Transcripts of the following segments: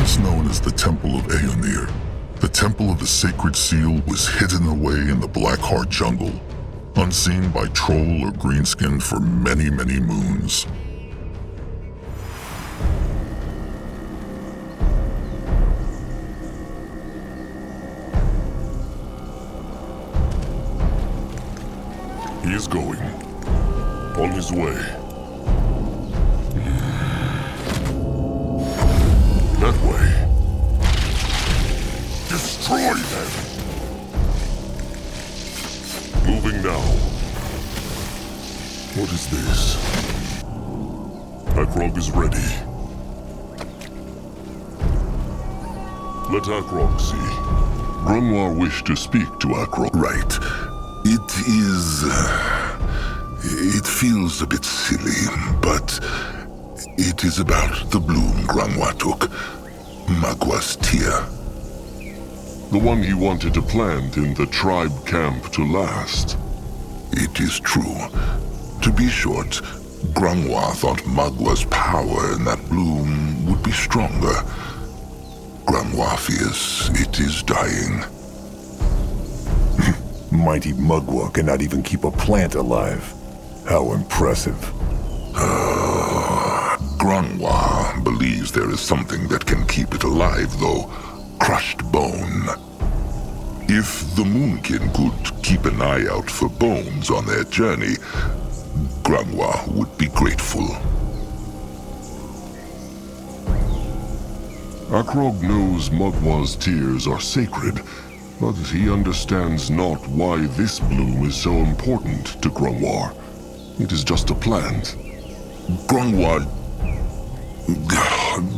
Once known as the Temple of Aeonir, the Temple of the Sacred Seal was hidden away in the Blackheart jungle, unseen by troll or greenskin for many, many moons. He is going. On his way. That way. Destroy them! Moving now. What is this? Akrog is ready. Let Akrog see. Grimoire wished to speak to Akrog. Right. It feels a bit silly, but it is about the bloom Grimoire took. Magwa's tear. The one he wanted to plant in the tribe camp to last. It is true. To be short, Grimoire thought Magwa's power in that bloom would be stronger. Grimoire fears it is dying. Mighty Mugwa cannot even keep a plant alive. How impressive. Grimoire believes there is something that can keep it alive, though. Crushed bone. If the Moonkin could keep an eye out for bones on their journey, Grimoire would be grateful. Akrog knows Mugwa's tears are sacred, but he understands not why this bloom is so important to Grimoire. It is just a plant. Grimoire...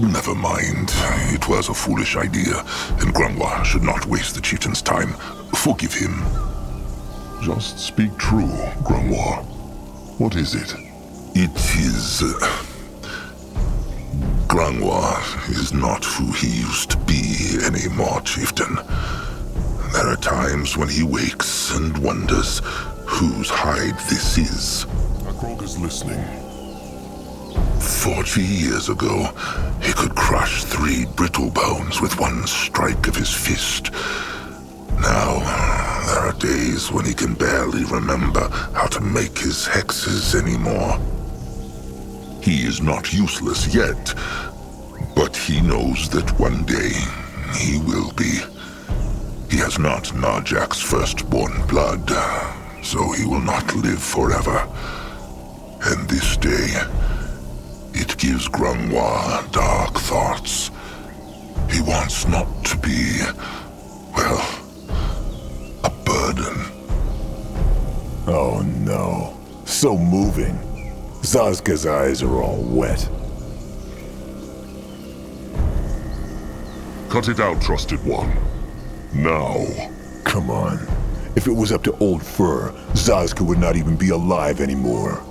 Never mind. It was a foolish idea, and Grimoire should not waste the chieftain's time. Forgive him. Just speak true, Grimoire. What is it? It is... Grimoire is not who he used to be anymore, chieftain. There are times when he wakes and wonders whose hide this is. Akrog is listening. 40 years ago, he could crush 3 brittle bones with one strike of his fist. Now, there are days when he can barely remember how to make his hexes anymore. He is not useless yet, but he knows that one day he will be. He has not Narjak's firstborn blood, so he will not live forever. And this day, it gives Grimoire dark thoughts. He wants not to be, well, a burden. Oh no. So moving. Zazka's eyes are all wet. Cut it out, trusted one. Now. Come on. If it was up to Old Fur, Zazka would not even be alive anymore.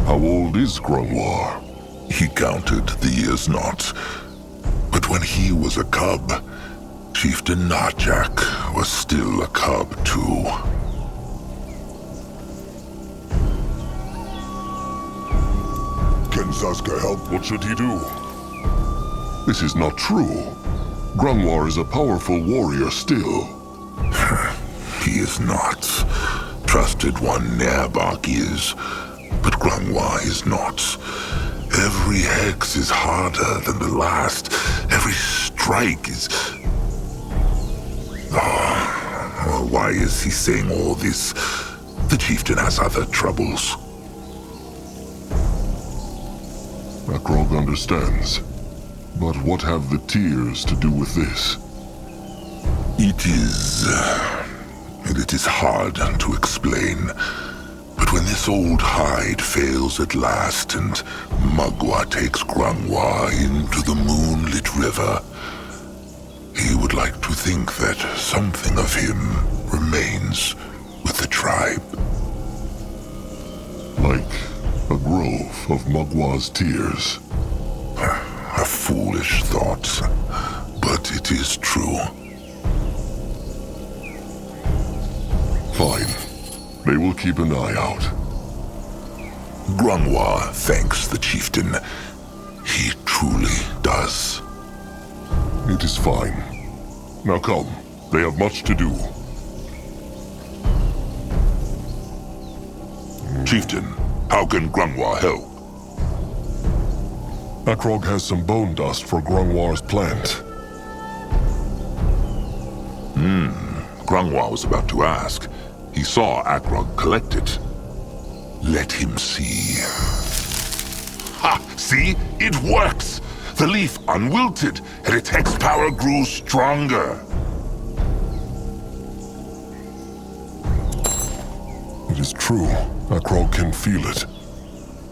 How old is Grimoire? He counted the years not. But when he was a cub, Chieftain Narjak was still a cub too. Can Zazka help? What should he do? This is not true. Grimoire is a powerful warrior still. He is not. Trusted one Nerbach is, but Grimoire is not. Every hex is harder than the last. Every strike is... Oh, why is he saying all this? The chieftain has other troubles. Akrog understands. But what have the tears to do with this? It is hard to explain. But when this old hide fails at last and Magwa takes Grimoire into the moonlit river, he would like to think that something of him remains with the tribe. Like a grove of Magwa's tears. A foolish thought, but it is true. Fine. They will keep an eye out. Grungwa thanks the chieftain. He truly does. It is fine. Now come. They have much to do. Chieftain, how can Grungwa help? Akrog has some bone dust for Grungwar's plant. Grungwa was about to ask. He saw Akrog collect it. Let him see. Ha! See? It works! The leaf unwilted, and its hex power grew stronger. It is true. Akrog can feel it.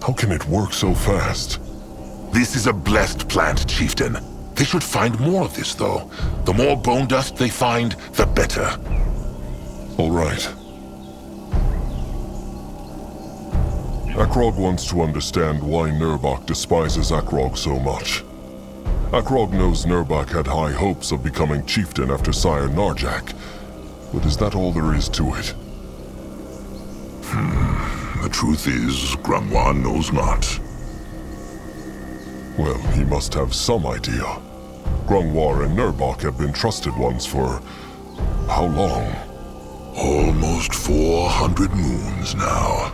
How can it work so fast? This is a blessed plant, Chieftain. They should find more of this, though. The more bone dust they find, the better. All right. Akrog wants to understand why Nurbak despises Akrog so much. Akrog knows Nurbak had high hopes of becoming chieftain after Sire Narjak, but is that all there is to it? The truth is, Grungwa knows not. Well, he must have some idea. Grungwar and Nurbak have been trusted ones for... how long? Almost 400 moons now.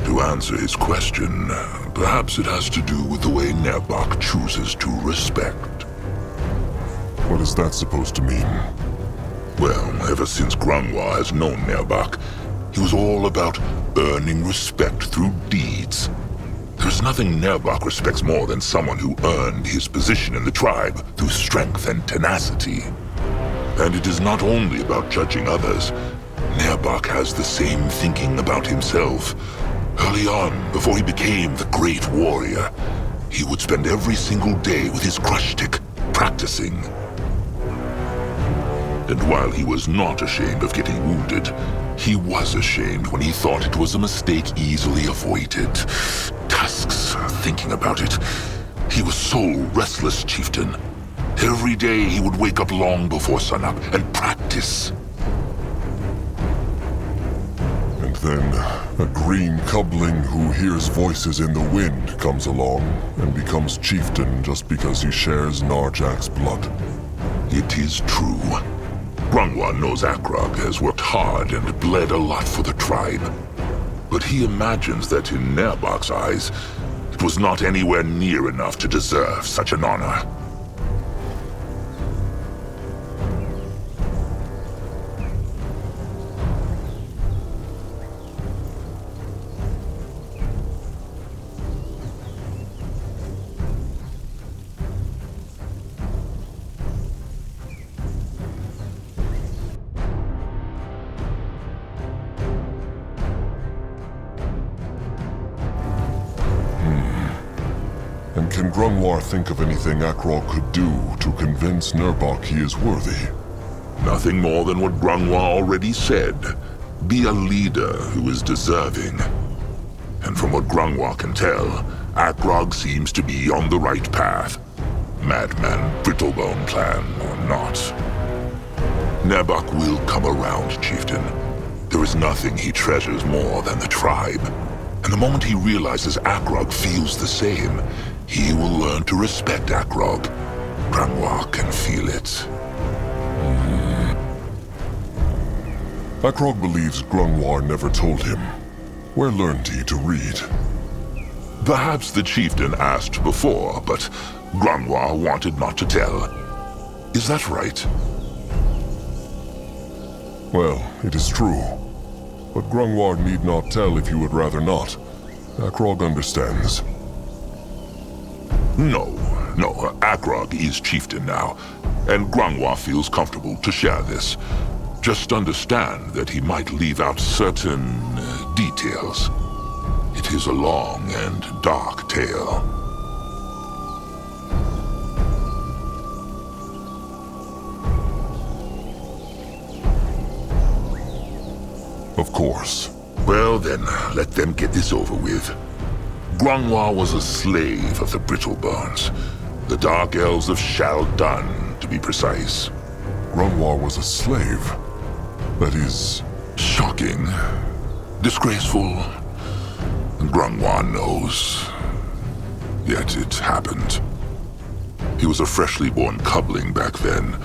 To answer his question, perhaps it has to do with the way Nurbak chooses to respect. What is that supposed to mean? Well, ever since Grungwa has known Nurbak, he was all about earning respect through deeds. There's nothing Nurbak respects more than someone who earned his position in the tribe through strength and tenacity. And it is not only about judging others. Nurbak has the same thinking about himself. Early on, before he became the great warrior, he would spend every single day with his crush stick, practicing. And while he was not ashamed of getting wounded, he was ashamed when he thought it was a mistake easily avoided. Tusks, thinking about it. He was so restless, Chieftain. Every day he would wake up long before sunup and practice. And then, a green cubling who hears voices in the wind comes along and becomes chieftain just because he shares Narjak's blood. It is true. Grungwa knows Akrog has worked hard and bled a lot for the tribe. But he imagines that in Nurbak's eyes, it was not anywhere near enough to deserve such an honor. And can Grungwar think of anything Akrog could do to convince Nurbak he is worthy? Nothing more than what Grungwa already said. Be a leader who is deserving. And from what Grungwa can tell, Akrog seems to be on the right path. Madman, Brittlebone plan or not. Nurbak will come around, Chieftain. There is nothing he treasures more than the tribe. And the moment he realizes Akrog feels the same, he will learn to respect Akrog. Grungwa can feel it. Akrog believes Grungwar never told him. Where learned he to read? Perhaps the chieftain asked before, but Grungwa wanted not to tell. Is that right? Well, it is true. But Grungwar need not tell if you would rather not. Akrog understands. No. Akrog is chieftain now, and Grungwa feels comfortable to share this. Just understand that he might leave out certain details. It is a long and dark tale. Of course. Well then, let them get this over with. Grungwa was a slave of the Brittlebones. The Dark Elves of Shaldan, to be precise. Grungwar was a slave. That is... Shocking. Disgraceful. Grungwa knows. Yet it happened. He was a freshly born cubling back then,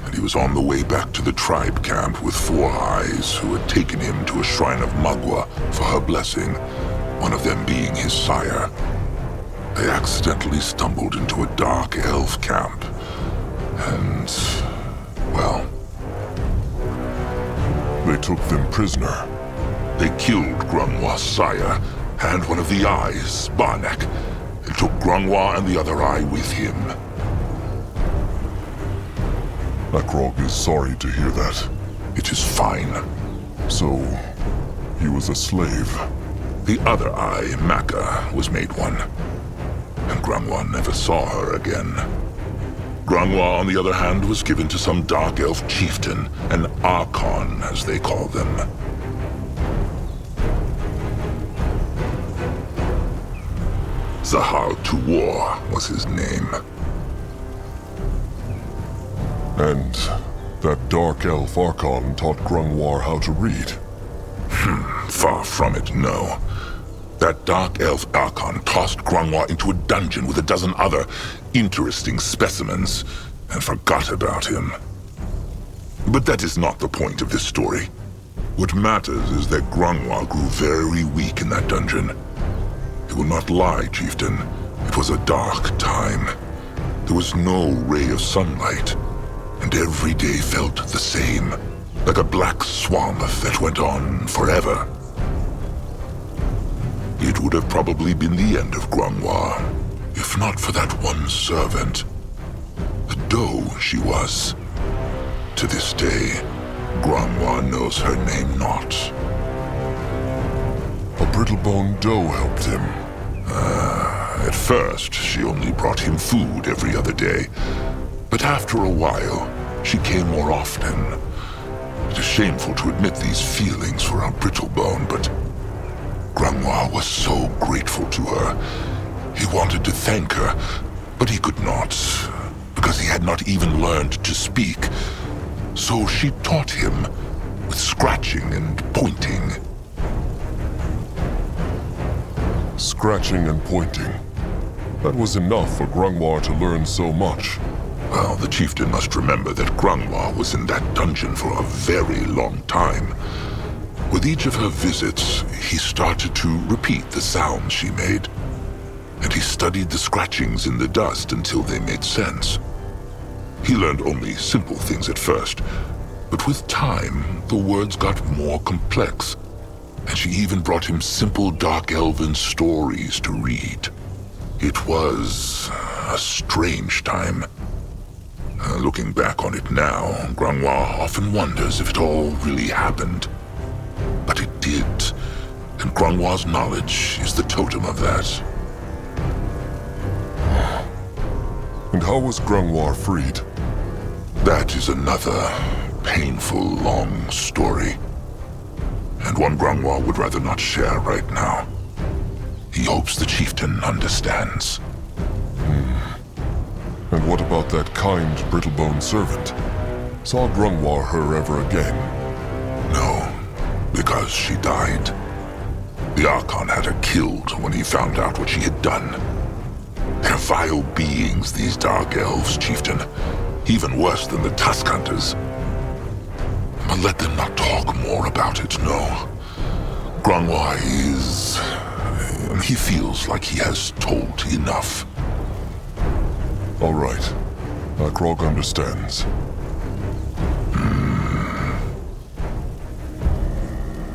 and he was on the way back to the tribe camp with Four Eyes, who had taken him to a shrine of Magua for her blessing, one of them being his sire. They accidentally stumbled into a dark elf camp, and, well... They took them prisoner. They killed Grungwa's sire, and one of the eyes, Barnek, and took Grungwa and the other eye with him. Akrog is sorry to hear that. It is fine. So, he was a slave. The other eye, Maka, was made one. And Grungwa never saw her again. Grungwa, on the other hand, was given to some dark elf chieftain, an Archon, as they call them. Zahal Tuwar was his name. And that dark elf Archon taught Grungwar how to read. Far from it, no. That dark elf Archon tossed Grungwa into a dungeon with a dozen other interesting specimens, and forgot about him. But that is not the point of this story. What matters is that Grungwa grew very weak in that dungeon. He will not lie, chieftain. It was a dark time. There was no ray of sunlight, and every day felt the same, like a black swamp that went on forever. It would have probably been the end of Grungwa, if not for that one servant. The doe she was. To this day, Grungwa knows her name not. A brittle-boned doe helped him. At first, she only brought him food every other day. But after a while, she came more often. It is shameful to admit these feelings for a brittlebone, but Grungwa was so grateful to her. He wanted to thank her, but he could not, because he had not even learned to speak. So she taught him with scratching and pointing. Scratching and pointing. That was enough for Grungwar to learn so much. Well, the chieftain must remember that Grungwa was in that dungeon for a very long time. With each of her visits, he started to repeat the sounds she made. And he studied the scratchings in the dust until they made sense. He learned only simple things at first, but with time, the words got more complex. And she even brought him simple dark elven stories to read. It was a strange time. Looking back on it now, Grungwa often wonders if it all really happened. But it did, and Grungwa's knowledge is the totem of that. And how was Grungwar freed? That is another painful, long story. And one Grungwa would rather not share right now. He hopes the chieftain understands. And what about that kind brittlebone servant? Saw Grungwar her ever again? No, because she died. The Archon had her killed when he found out what she had done. They're vile beings, these dark elves, chieftain. Even worse than the Tusk Hunters. But let them not talk more about it, no. Grungwa is... he feels like he has told enough. All right. Akrog understands.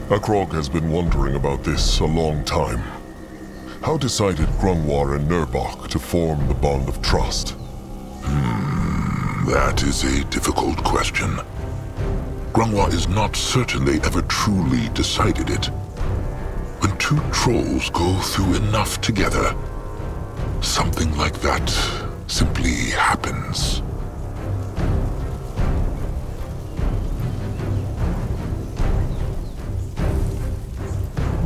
Akrog has been wondering about this a long time. How decided Grungwar and Nurbok to form the bond of trust? That is a difficult question. Grungwa is not certain they ever truly decided it. When two trolls go through enough together, something like that simply happens.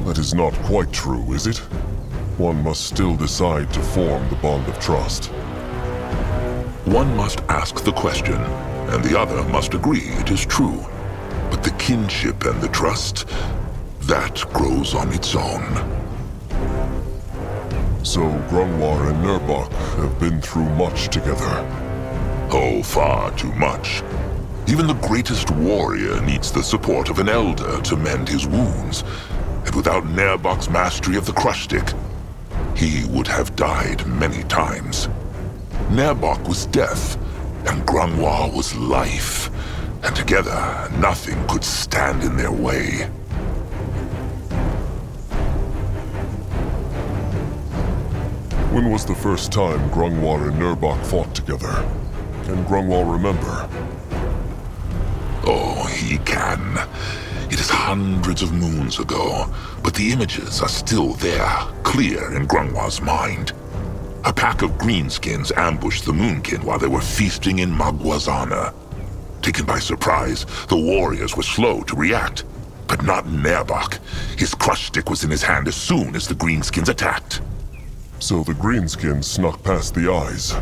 That is not quite true, is it? One must still decide to form the bond of trust. One must ask the question, and the other must agree it is true. But the kinship and the trust, that grows on its own. So Grungwar and Nurbok have been through much together. Oh, far too much. Even the greatest warrior needs the support of an elder to mend his wounds. And without Nurbok's mastery of the crush stick, he would have died many times. Nurbok was death, and Grungwar was life. And together, nothing could stand in their way. When was the first time Grungwar and Nurbok fought together? Can Grungwar remember? Oh, he can. It is hundreds of moons ago, but the images are still there, clear in Grungwar's mind. A pack of greenskins ambushed the Moonkin while they were feasting in Magwa's honor. Taken by surprise, the warriors were slow to react. But not Nurbok. His crush stick was in his hand as soon as the greenskins attacked. So the greenskins snuck past the eyes.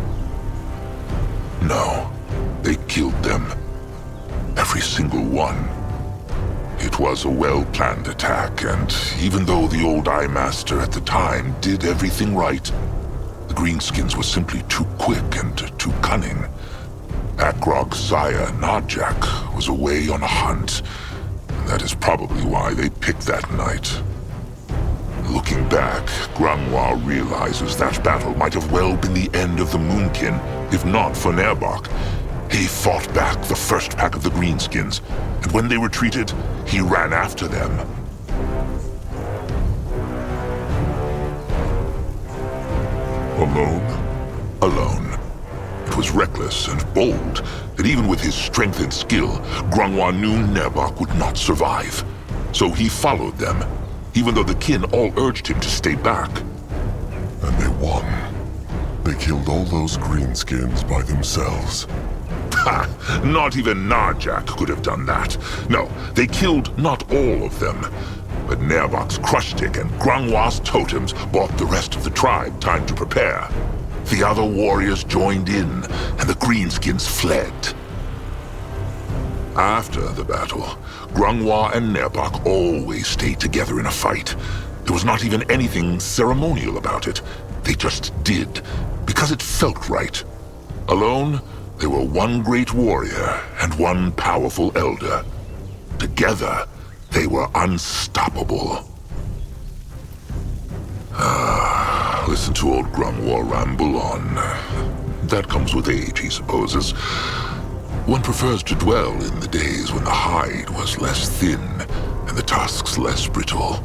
No, they killed them. Every single one. It was a well-planned attack, and even though the old Eye Master at the time did everything right, the greenskins were simply too quick and too cunning. Akrog's sire, Narjak, was away on a hunt, and that is probably why they picked that night. Looking back, Grungwar realizes that battle might have well been the end of the Moonkin, if not for Nurbok. He fought back the first pack of the greenskins, and when they retreated, he ran after them. Alone? Alone. It was reckless and bold that even with his strength and skill, Grungwar knew Nurbok would not survive. So he followed them, even though the kin all urged him to stay back. And they won. They killed all those greenskins by themselves. Ha! Not even Narjak could have done that. No, they killed not all of them. But Nurbok's crush stick and Grungwar's totems bought the rest of the tribe time to prepare. The other warriors joined in, and the greenskins fled. After the battle, Grungwar and Nurbok always stayed together in a fight. There was not even anything ceremonial about it. They just did, because it felt right. Alone, they were one great warrior and one powerful elder. Together, they were unstoppable. Listen to old Grungwar ramble on. That comes with age, he supposes. One prefers to dwell in the days when the hide was less thin and the tusks less brittle.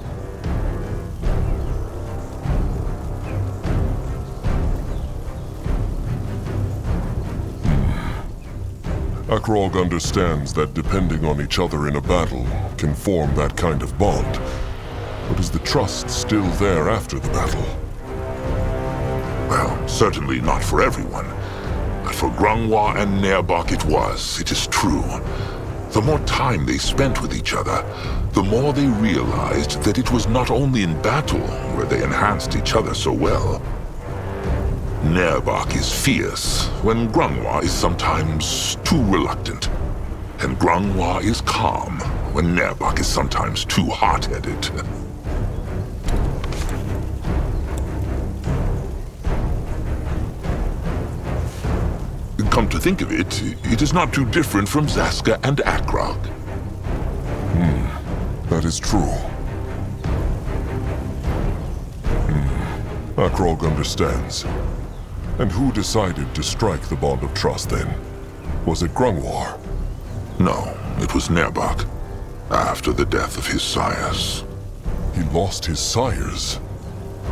Akrog understands that depending on each other in a battle can form that kind of bond. But is the trust still there after the battle? Well, certainly not for everyone. But for Grungwar and Nurbok it is true. The more time they spent with each other, the more they realized that it was not only in battle where they enhanced each other so well. Nurbok is fierce, when Grungwar is sometimes too reluctant. And Grungwar is calm, when Nurbok is sometimes too hot-headed. Come to think of it, it is not too different from Zaska and Akrog. That is true. Akrog understands. And who decided to strike the bond of trust then? Was it Grungwar? No, it was Nurbok, after the death of his sires. He lost his sires.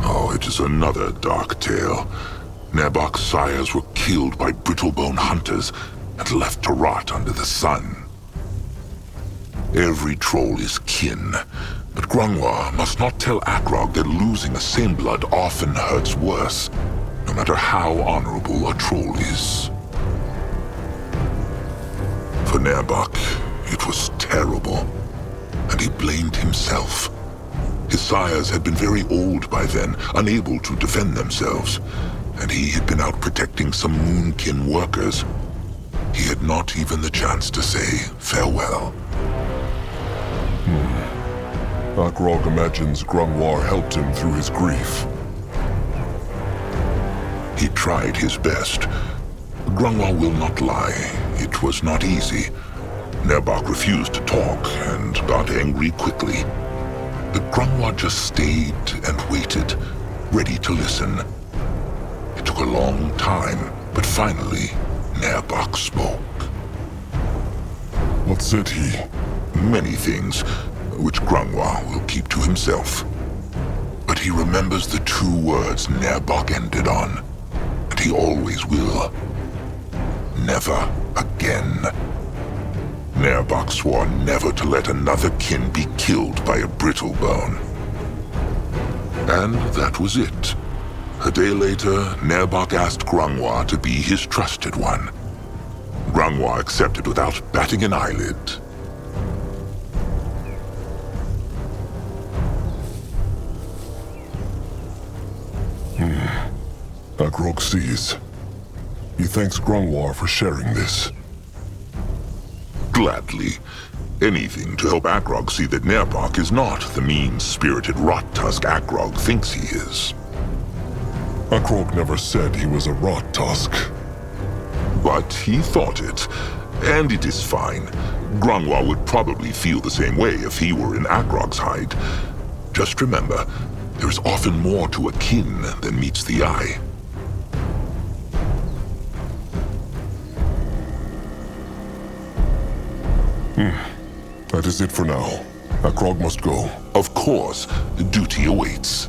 Oh, it is another dark tale. Nurbok's sires were killed by brittlebone hunters and left to rot under the sun. Every troll is kin, but Grungwar must not tell Akrog that losing a same blood often hurts worse, no matter how honorable a troll is. For Nurbok, it was terrible, and he blamed himself. His sires had been very old by then, unable to defend themselves, and he had been out protecting some Moonkin workers. He had not even the chance to say farewell. Akrog imagines Grungwar helped him through his grief. He tried his best. Grungwar will not lie. It was not easy. Nerbok refused to talk and got angry quickly. But Grungwar just stayed and waited, ready to listen. It took a long time, but finally, Nerbok spoke. What said he? Many things, which Grungwar will keep to himself. But he remembers the two words Nerbok ended on, and he always will. Never again. Nerbok swore never to let another kin be killed by a brittlebone. And that was it. A day later, Nerbok asked Grungwar to be his trusted one. Grungwar accepted without batting an eyelid. Akrog sees. He thanks Grungwar for sharing this. Gladly. Anything to help Akrog see that Nerbok is not the mean-spirited rot-tusk Akrog thinks he is. Akrog never said he was a rot-tusk. But he thought it, and it is fine. Grungwar would probably feel the same way if he were in Akrog's hide. Just remember, there's often more to a kin than meets the eye. That is it for now. Akrog must go. Of course, duty awaits.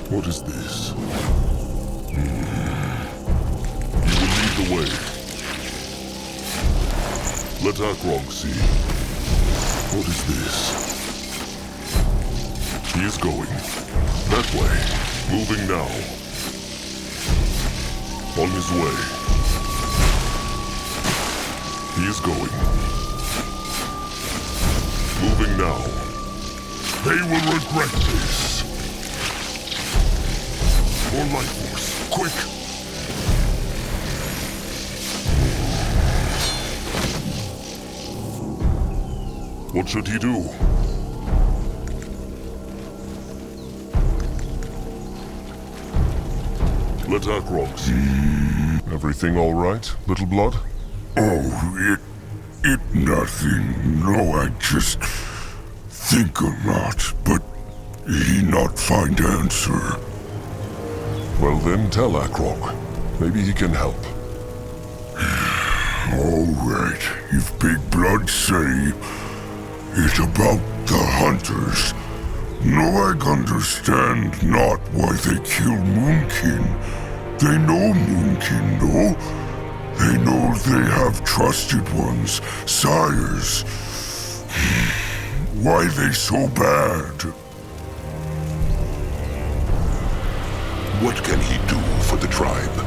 What is this? You will lead the way. Let Akrog see. What is this? He is going. That way. Moving now. On his way. He is going. Moving now. They will regret this. More life force. Quick! What should he do? Let Akrog see. Everything all right, little blood? Oh, it nothing. No, I just think a lot, but he not find answer. Well then, tell Akrog. Maybe he can help. All right, if Big Blood say it about the hunters, no, I understand not why they kill Moonkin. They know Moonkin, though. They know they have trusted ones, sires. Why they so bad? What can he do for the tribe?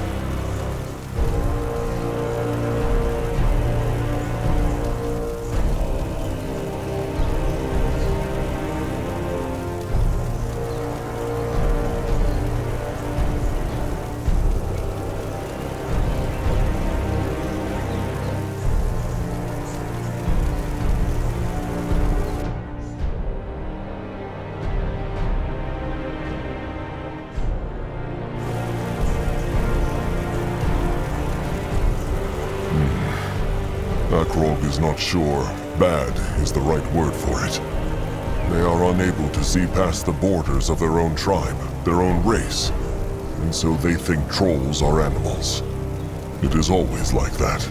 Akrog is not sure bad is the right word for it. They are unable to see past the borders of their own tribe, their own race, and so they think trolls are animals. It is always like that.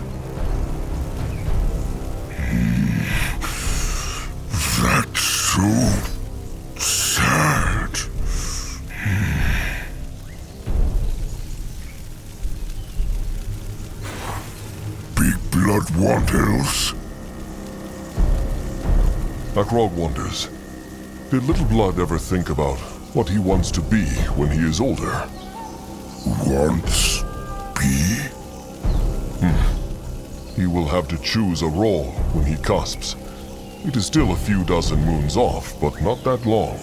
That's so sad. Big Blood want else? Akrog wonders, did Little Blood ever think about what he wants to be when he is older? Wants be? He will have to choose a role when he cusps. It is still a few dozen moons off, but not that long.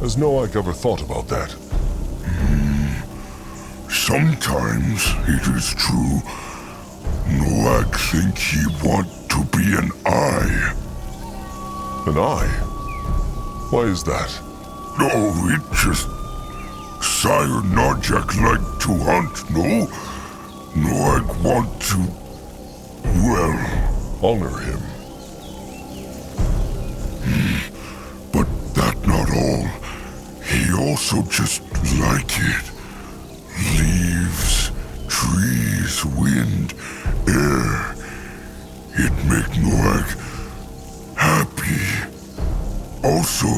Has Noak ever thought about that? Sometimes it is true. No Noag think he want to be an eye. An eye? Why is that? No, it just... Sire Narjak like to hunt, no? Noag want to... well... Honor him. But that not all. He also just like it. Leaves, trees, wind, air. It make Noag happy. Also,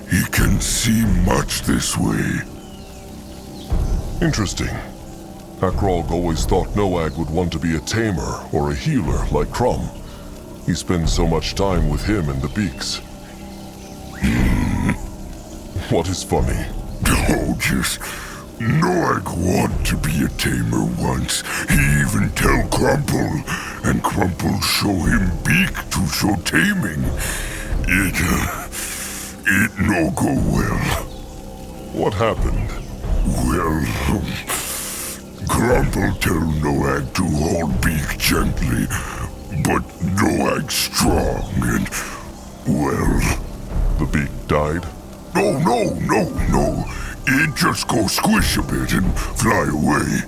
he can see much this way. Interesting. Akrog always thought Noag would want to be a tamer or a healer like Crum. He spends so much time with him and the beaks. What is funny? Oh, just... Noag want to be a tamer once. He even tell Crumple, and Crumple show him beak to show taming. It no go well. What happened? Well, Crumple tell Noag to hold beak gently, but Noag strong and, well... The beak died? No. It just go squish a bit and fly away.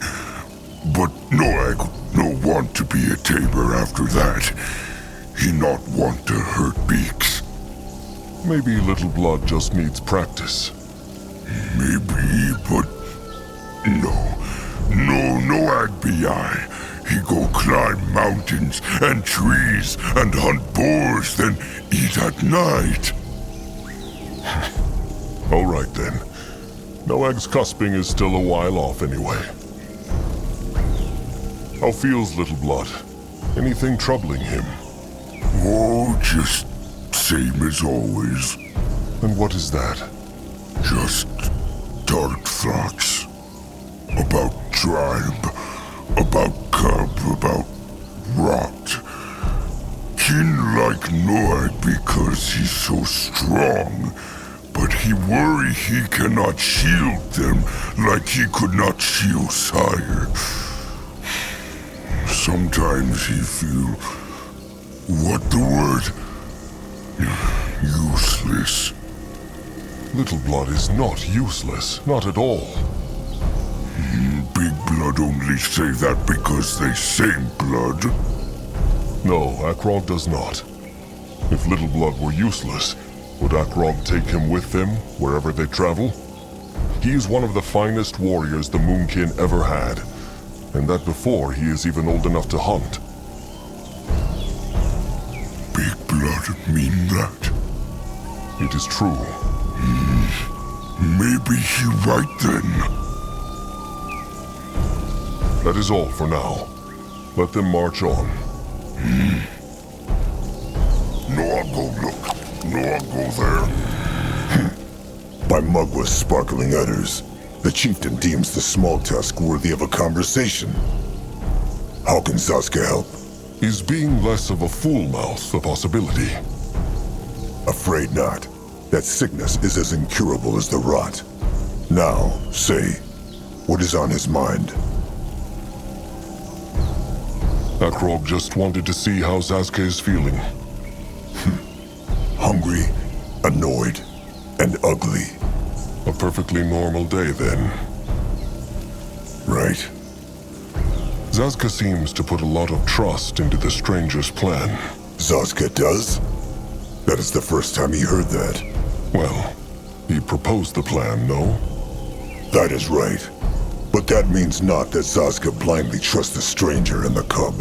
But Noag no want to be a tamer after that. He not want to hurt beaks. Maybe Little Blood just needs practice. Maybe, but... No, Noag be I. He go climb mountains and trees and hunt boars, then eat at night. All right then. Noag's cusping is still a while off anyway. How feels Little Blood? Anything troubling him? Oh, just same as always. And what is that? Just dark thoughts. About tribe, about cub, about rot. Kin like Noag because he's so strong. But he worry he cannot shield them like he could not shield Sire. Sometimes he feel... what the word? Useless. Little Blood is not useless, not at all. Big Blood only say that because they same blood. No, Akrog does not. If Little Blood were useless, would Akrog take him with them wherever they travel? He is one of the finest warriors the Moonkin ever had, and that before he is even old enough to hunt. Big Blood mean that? It is true. Maybe he right then. That is all for now. Let them march on. No, I'll go look. No, I'll go there. By Mugwa's sparkling udders, the chieftain deems the small tusk worthy of a conversation. How can Sasuke help? Is being less of a fool-mouth a possibility? Afraid not. That sickness is as incurable as the rot. Now, say, what is on his mind? Akrog just wanted to see how Sasuke is feeling. Hungry, annoyed, and ugly. A perfectly normal day, then. Right. Sasuke seems to put a lot of trust into the stranger's plan. Sasuke does? That is the first time he heard that. Well, he proposed the plan, no? That is right. But that means not that Sasuke blindly trusts the stranger and the cub.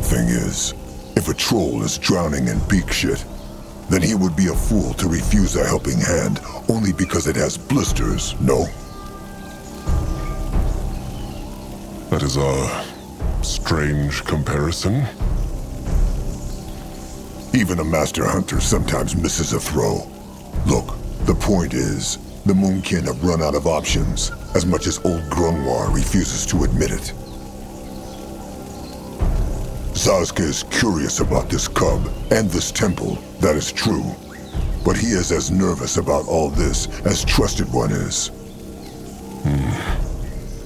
Thing is, if a troll is drowning in beak shit, then he would be a fool to refuse a helping hand only because it has blisters, no? That is a strange comparison. Even a master hunter sometimes misses a throw. Look, the point is, the Moonkin have run out of options, as much as old Grunwar refuses to admit it. Sasuke is curious about this cub and this temple, that is true. But he is as nervous about all this as Trusted One is.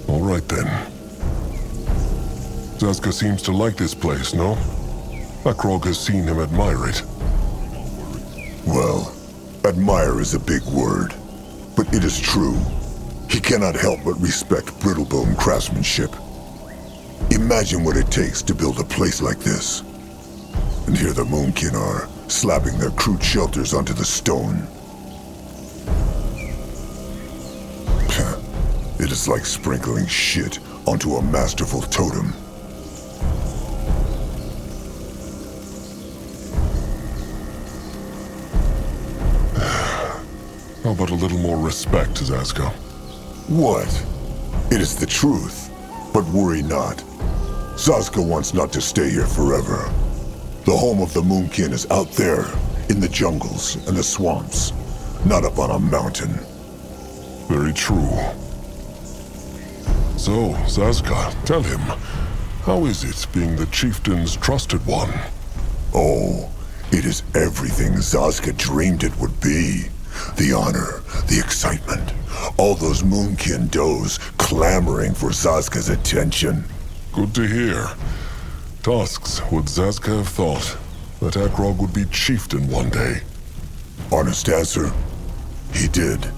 All right then. Zazka seems to like this place, no? Akrog has seen him admire it. Well, admire is a big word, but it is true. He cannot help but respect brittlebone craftsmanship. Imagine what it takes to build a place like this. And here the Moonkin are, slapping their crude shelters onto the stone. It is like sprinkling shit onto a masterful totem. How about a little more respect, Zazka? What? It is the truth. But worry not. Zazka wants not to stay here forever. The home of the Moonkin is out there, in the jungles and the swamps, not up on a mountain. Very true. So, Zazka, tell him, how is it being the chieftain's trusted one? Oh, it is everything Zazka dreamed it would be. The honor, the excitement, all those Moonkin does clamoring for Zazka's attention. Good to hear. Tasks would Zazka have thought that Akrog would be chieftain one day? Honest answer, he did.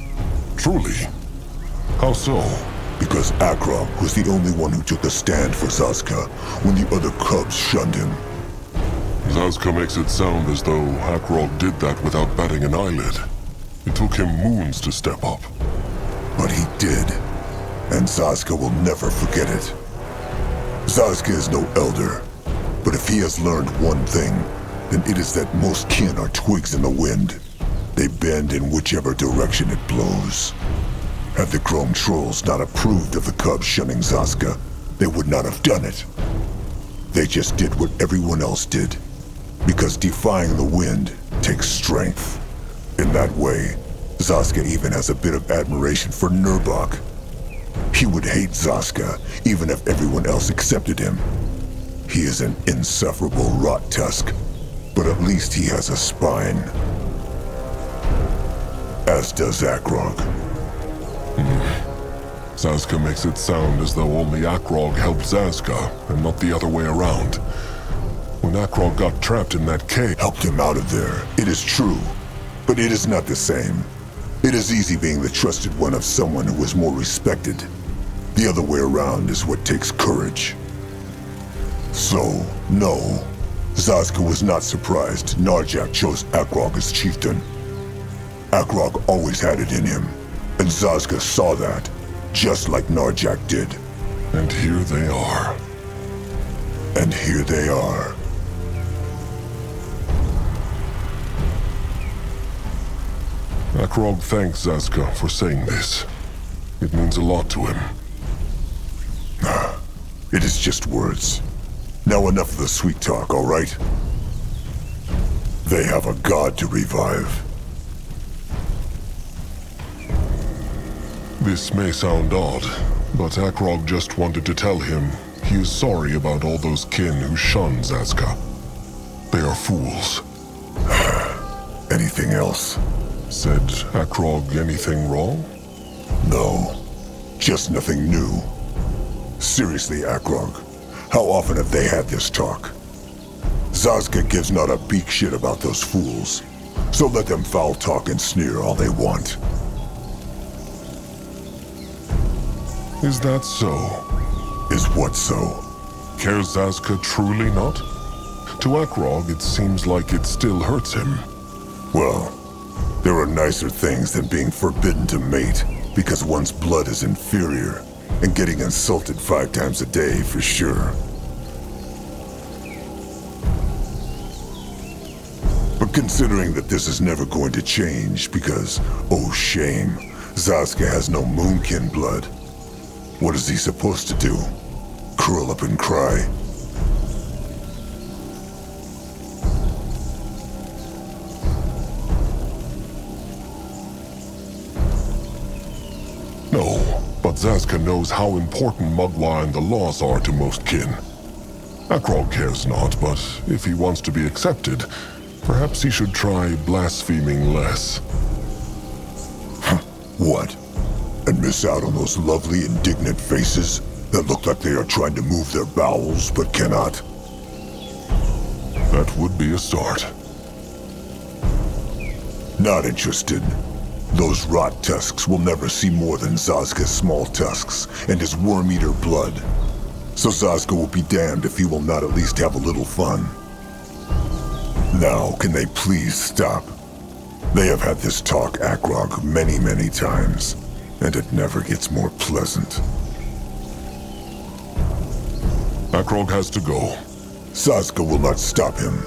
Truly? How so? Because Akrog was the only one who took a stand for Zazka when the other cubs shunned him. Zazka makes it sound as though Akrog did that without batting an eyelid. It took him moons to step up. But he did, and Zazka will never forget it. Zazka is no elder, but if he has learned one thing, then it is that most kin are twigs in the wind. They bend in whichever direction it blows. Had the Chrome Trolls not approved of the cubs shunning Zazka, they would not have done it. They just did what everyone else did, because defying the wind takes strength. In that way, Zazka even has a bit of admiration for Nurbok. He would hate Zazka, even if everyone else accepted him. He is an insufferable rot tusk, but at least he has a spine. As does Akrog. Zazka makes it sound as though only Akrog helped Zazka, and not the other way around. When Akrog got trapped in that cave... Helped him out of there, it is true. But it is not the same. It is easy being the trusted one of someone who is more respected. The other way around is what takes courage. So, no. Zazka was not surprised Narjak chose Akrog as chieftain. Akrog always had it in him, and Zazka saw that, just like Narjak did. And here they are. And here they are. Akrog thanks Zazka for saying this. It means a lot to him. It is just words. Now enough of the sweet talk, all right? They have a god to revive. This may sound odd, but Akrog just wanted to tell him he is sorry about all those kin who shun Zazka. They are fools. Anything else? Said Akrog anything wrong? No, just nothing new. Seriously, Akrog, how often have they had this talk? Zazka gives not a beak shit about those fools, so let them foul talk and sneer all they want. Is that so? Is what so? Cares Zazka truly not? To Akrog, it seems like it still hurts him. Well, there are nicer things than being forbidden to mate because one's blood is inferior, and getting insulted 5 times a day for sure. But considering that this is never going to change because, oh shame, Zazka has no Moonkin blood, what is he supposed to do? Curl up and cry? No, but Zazka knows how important Mugwa and the laws are to most kin. Akrog cares not, but if he wants to be accepted, perhaps he should try blaspheming less. What? And miss out on those lovely, indignant faces? that look like they are trying to move their bowels but cannot. That would be a start. Not interested. Those rot tusks will never see more than Zazka's small tusks and his worm-eater blood. So Zazka will be damned if he will not at least have a little fun. Now, can they please stop? They have had this talk, Akrog, many, many times, and it never gets more pleasant. Akrog has to go. Zazka will not stop him.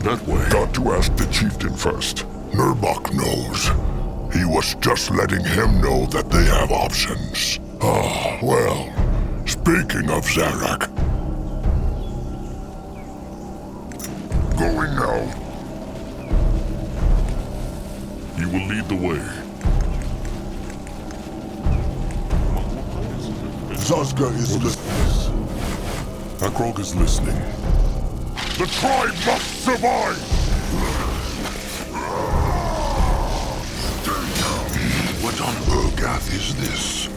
That way. Got to ask the chieftain first. Nurbok knows. He was just letting him know that they have options. Ah, well, speaking of Zarak. Going now. You will lead the way. Zazka is listening. Akrog is listening. The tribe must survive! What on Urgath is this?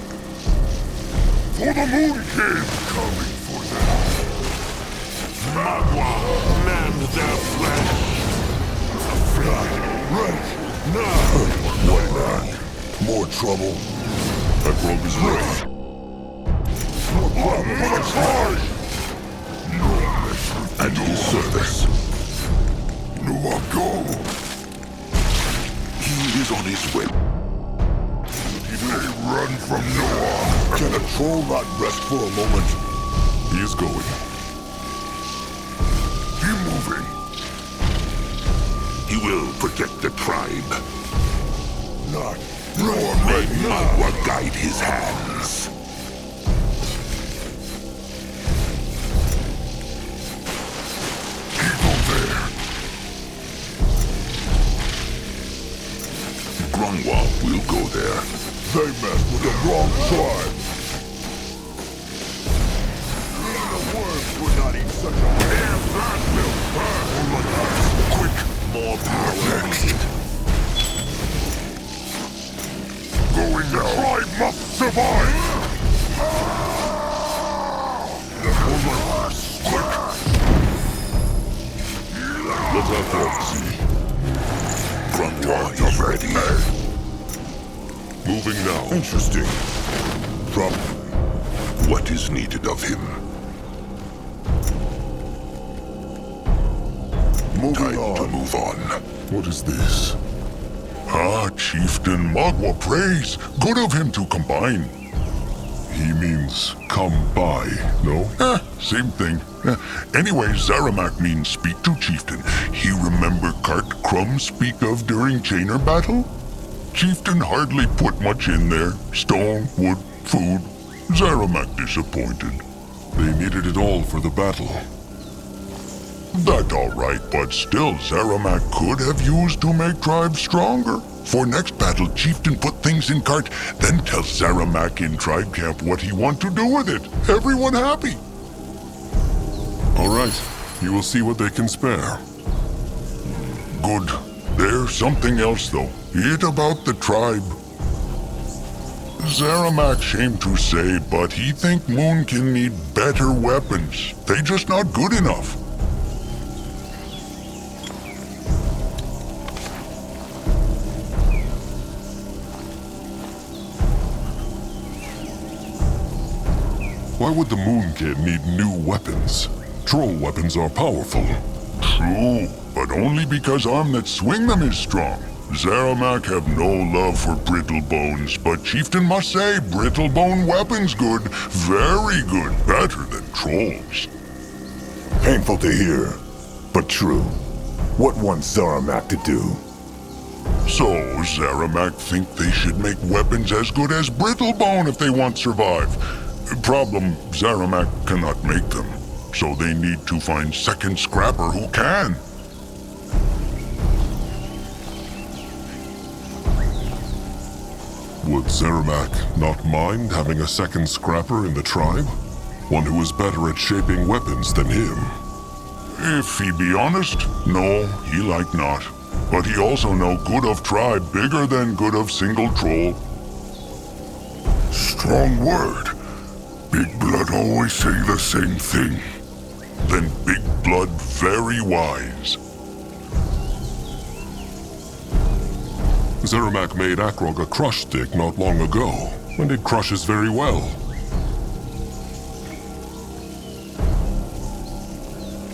For the Moon King! Coming for them! Magua, mend their flesh! Right! Now! What not? More trouble? Akrog is ready. More problem for the tribe! At his service. Nuako! He is on his way. They run from Noah! Can a troll not rest for a moment? He is going. Keep moving. He will protect the tribe. Not. May Magua guide his hands. Grungwa will go there. They messed with the wrong tribe. Even the worms would not eat such a damn that will burn. Quick, more power needed. Going now. The tribe must survive. Quick. Let Akrog see. Grungwa is ready. Moving now. Interesting. Probably. What is needed of him? Moving Time to on. move on. What is this? Ah, Chieftain Magua prays. Good of him to combine. He means come by, no? Same thing. Anyway, Zaramak means speak to Chieftain. He remember Cart Crumb speak of during Chainer battle? Chieftain hardly put much in there. Stone, wood, food. Zaramak disappointed. They needed it all for the battle. That all right, but still Zaramak could have used to make tribes stronger. For next battle, Chieftain put things in cart, then tell Zaramak in tribe camp what he want to do with it. Everyone happy. All right. You will see what they can spare. Good. There's something else, though. It about the tribe. Zaramak, shame to say, but he think Moonkin need better weapons. They just not good enough. Why would the Moon Kid need new weapons? Troll weapons are powerful. True, but only because arm that swing them is strong. Zaramak have no love for brittle bones, but Chieftain must say brittle bone weapons good, very good, better than trolls. Painful to hear, but true. What wants Zaramak to do? So, Zaramak think they should make weapons as good as brittle bone if they want to survive. Problem, Zaramak cannot make them, so they need to find second scrapper who can. Would Zeramak not mind having a second scrapper in the tribe? One who is better at shaping weapons than him? If he be honest, no, he like not. But he also know good of tribe bigger than good of single troll. Strong word. Big Blood always say the same thing. Then Big Blood very wise. Zeramak made Akrog a crush stick not long ago, and it crushes very well.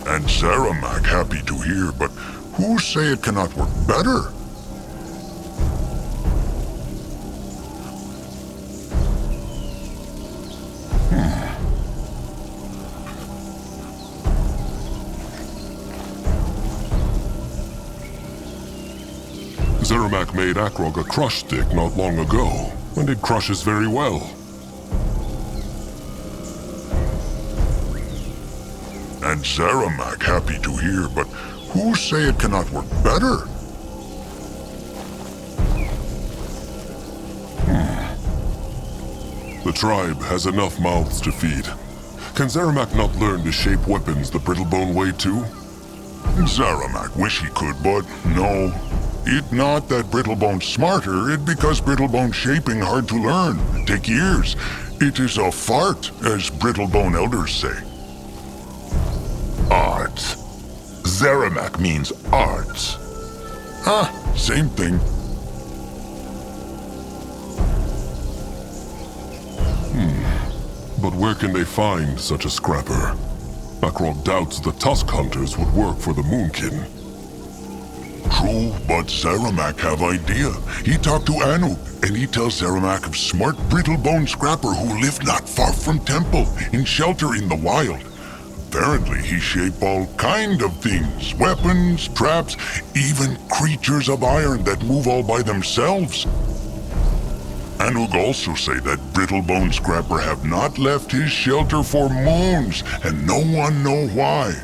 And Zeramak happy to hear, but who say it cannot work better? Zeramak made Akrog a crush stick not long ago, and it crushes very well. And Zeramak happy to hear, but who say it cannot work better? The tribe has enough mouths to feed. Can Zeramak not learn to shape weapons the Brittlebone way too? Zeramak wish he could, but no. It not that Brittlebone's smarter, it because Brittlebone shaping hard to learn. Take years. It is a fart, as Brittlebone elders say. Arts. Zeramak means arts. Ah, same thing. But where can they find such a scrapper? Akrog doubts the Tusk Hunters would work for the Moonkin. True, but Zeramak have idea. He talked to Anub, and he tells Zeramak of smart Brittlebone scrapper who lived not far from temple, in shelter in the wild. Apparently he shape all kind of things, weapons, traps, even creatures of iron that move all by themselves. Anug also say that Brittlebone Scrapper have not left his shelter for moons, and no one know why.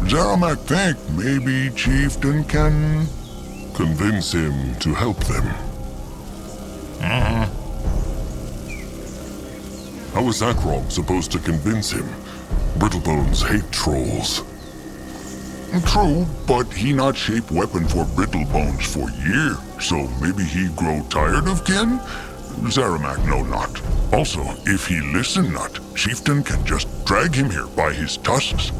Zeramak think maybe Chieftain can... Convince him to help them. How is Akrog supposed to convince him? Brittlebones hate trolls. True, but he not shape weapon for Brittlebones for year, so maybe he grow tired of kin? Zeramak know not. Also, if he listen not, Chieftain can just drag him here by his tusks.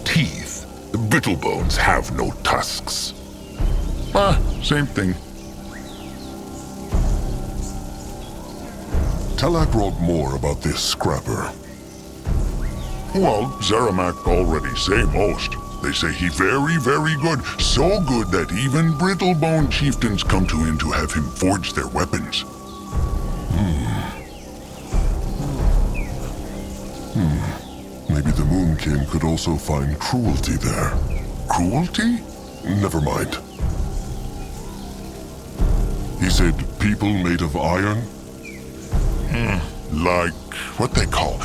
Teeth. Brittlebones have no tusks. Ah, same thing. Tell Akrog more about this scrapper. Well, Zeramak already say most. They say he very, very good. So good that even Brittlebone chieftains come to him to have him forge their weapons. Maybe the Moonkin could also find cruelty there. Cruelty? Never mind. He said people made of iron? Like what they call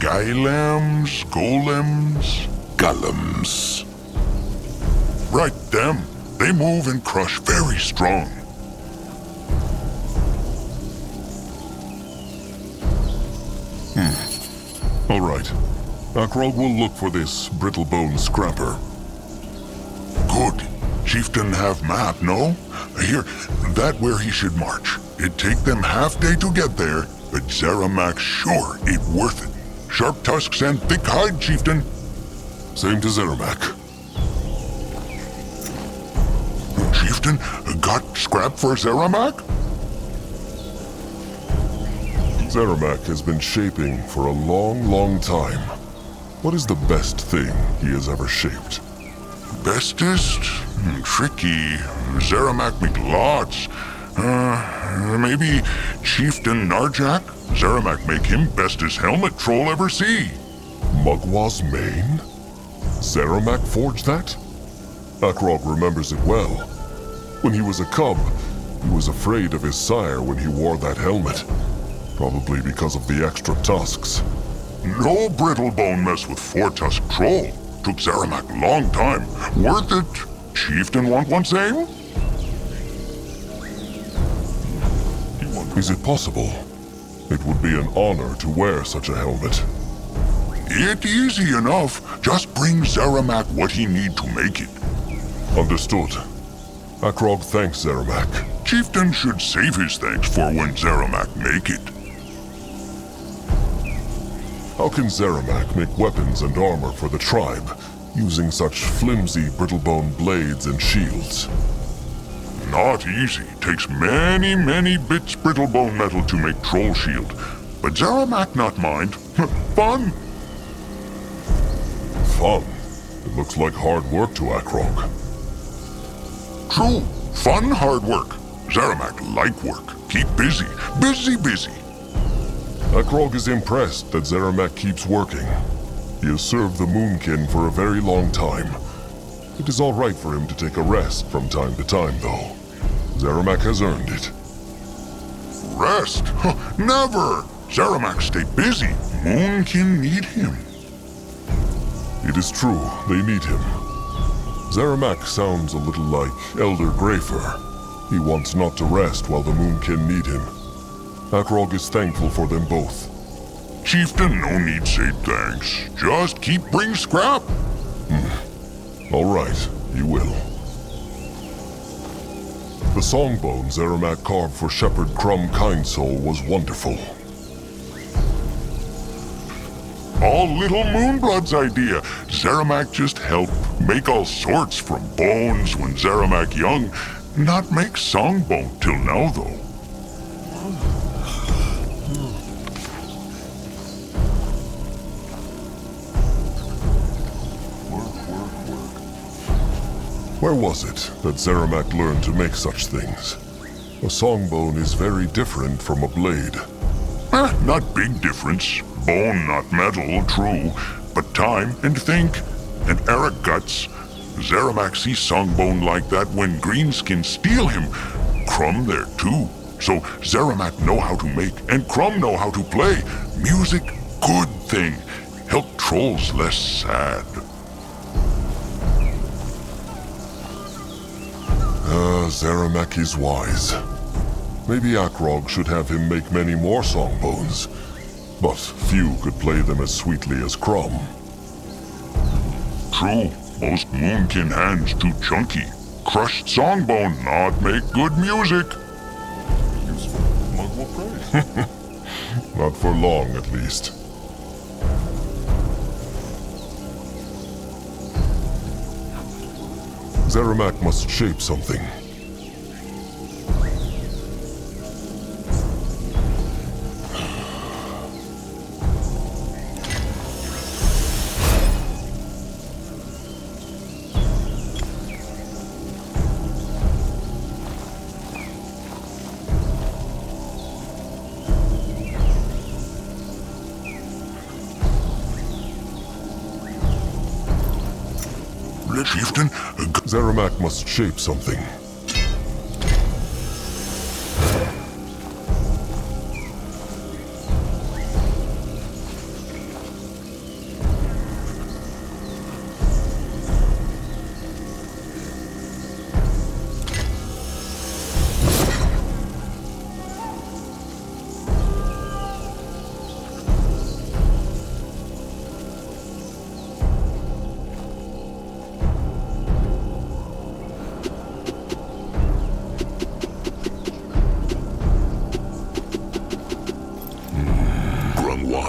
golems? Golems. Right, them. They move and crush very strong. All right. Akrog will look for this Brittlebone scrapper. Good. Chieftain have map, no? Here, that where he should march. It take them half day to get there, but Zeramak sure it worth it. Sharp tusks and thick hide, Chieftain. Same to Zeramak. Chieftain, got scrap for Zeramak? Zeramak has been shaping for a long, long time. What is the best thing he has ever shaped? Bestest? Tricky. Zeramak make lots. Maybe Chieftain Narjak? Zeramak make him bestest helmet troll ever see. Mugwa's mane? Zeramak forged that? Akrog remembers it well. When he was a cub, he was afraid of his sire when he wore that helmet. Probably because of the extra tusks. No Brittlebone mess with four-tusk troll. Took Zeramak long time. Worth it. Chieftain want one same? Is it possible? It would be an honor to wear such a helmet. It easy enough. Just bring Zeramak what he need to make it. Understood. Akrog thanks Zeramak. Chieftain should save his thanks for when Zeramak make it. How can Zeramak make weapons and armor for the tribe, using such flimsy, brittle-bone blades and shields? Not easy. Takes many bits brittle-bone metal to make troll shield. But Zeramak not mind. Fun! Fun? It looks like hard work to Akrog. True. Fun, hard work. Zeramak like work. Keep busy. Busy. Akrog is impressed that Zeramak keeps working. He has served the Moonkin for a very long time. It is all right for him to take a rest from time to time, though. Zeramak has earned it. Rest? Never! Zeramak stay busy. Moonkin need him. It is true, they need him. Zeramak sounds a little like Elder Greyfur. He wants not to rest while the Moonkin need him. Akrog is thankful for them both. Chieftain, no need say thanks. Just keep bring scrap. All right, you will. The songbone Zeramak carved for Shepherd Crumb Kindsoul was wonderful. All little Moonblood's idea. Zeramak just help make all sorts from bones when Zeramak young. Not make songbone till now, though. Where was it that Zeramak learned to make such things? A songbone is very different from a blade. Not big difference. Bone, not metal, true. But time and think and Eric guts. Zeramak see songbone like that when Greenskin steal him. Crumb there too. So Zeramak know how to make and Crumb know how to play. Music, good thing. Help trolls less sad. Zeramak is wise. Maybe Akrog should have him make many more songbones. But few could play them as sweetly as Crumb. True, most Moonkin hands too chunky. Crushed songbone not make good music. Useful. Mug will praise. Not for long, at least. Zeramak must shape something. Chieftain, Zeramak must shape something.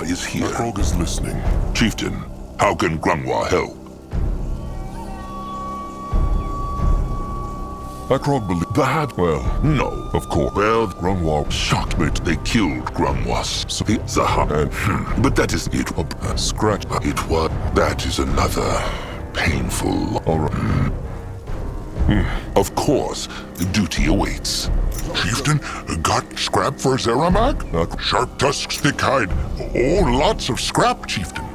Is here. Akrog is listening. Chieftain, how can Grungwa help? Akrog believes that, well, No. of course. Well, Grungwa shocked that they killed Grungwas. But that is it. Scratch. It was. That is another painful. All right. Of course, duty awaits. Chieftain, got scrap for Zeramak? Sharp tusks, thick hide. Oh, lots of scrap, Chieftain.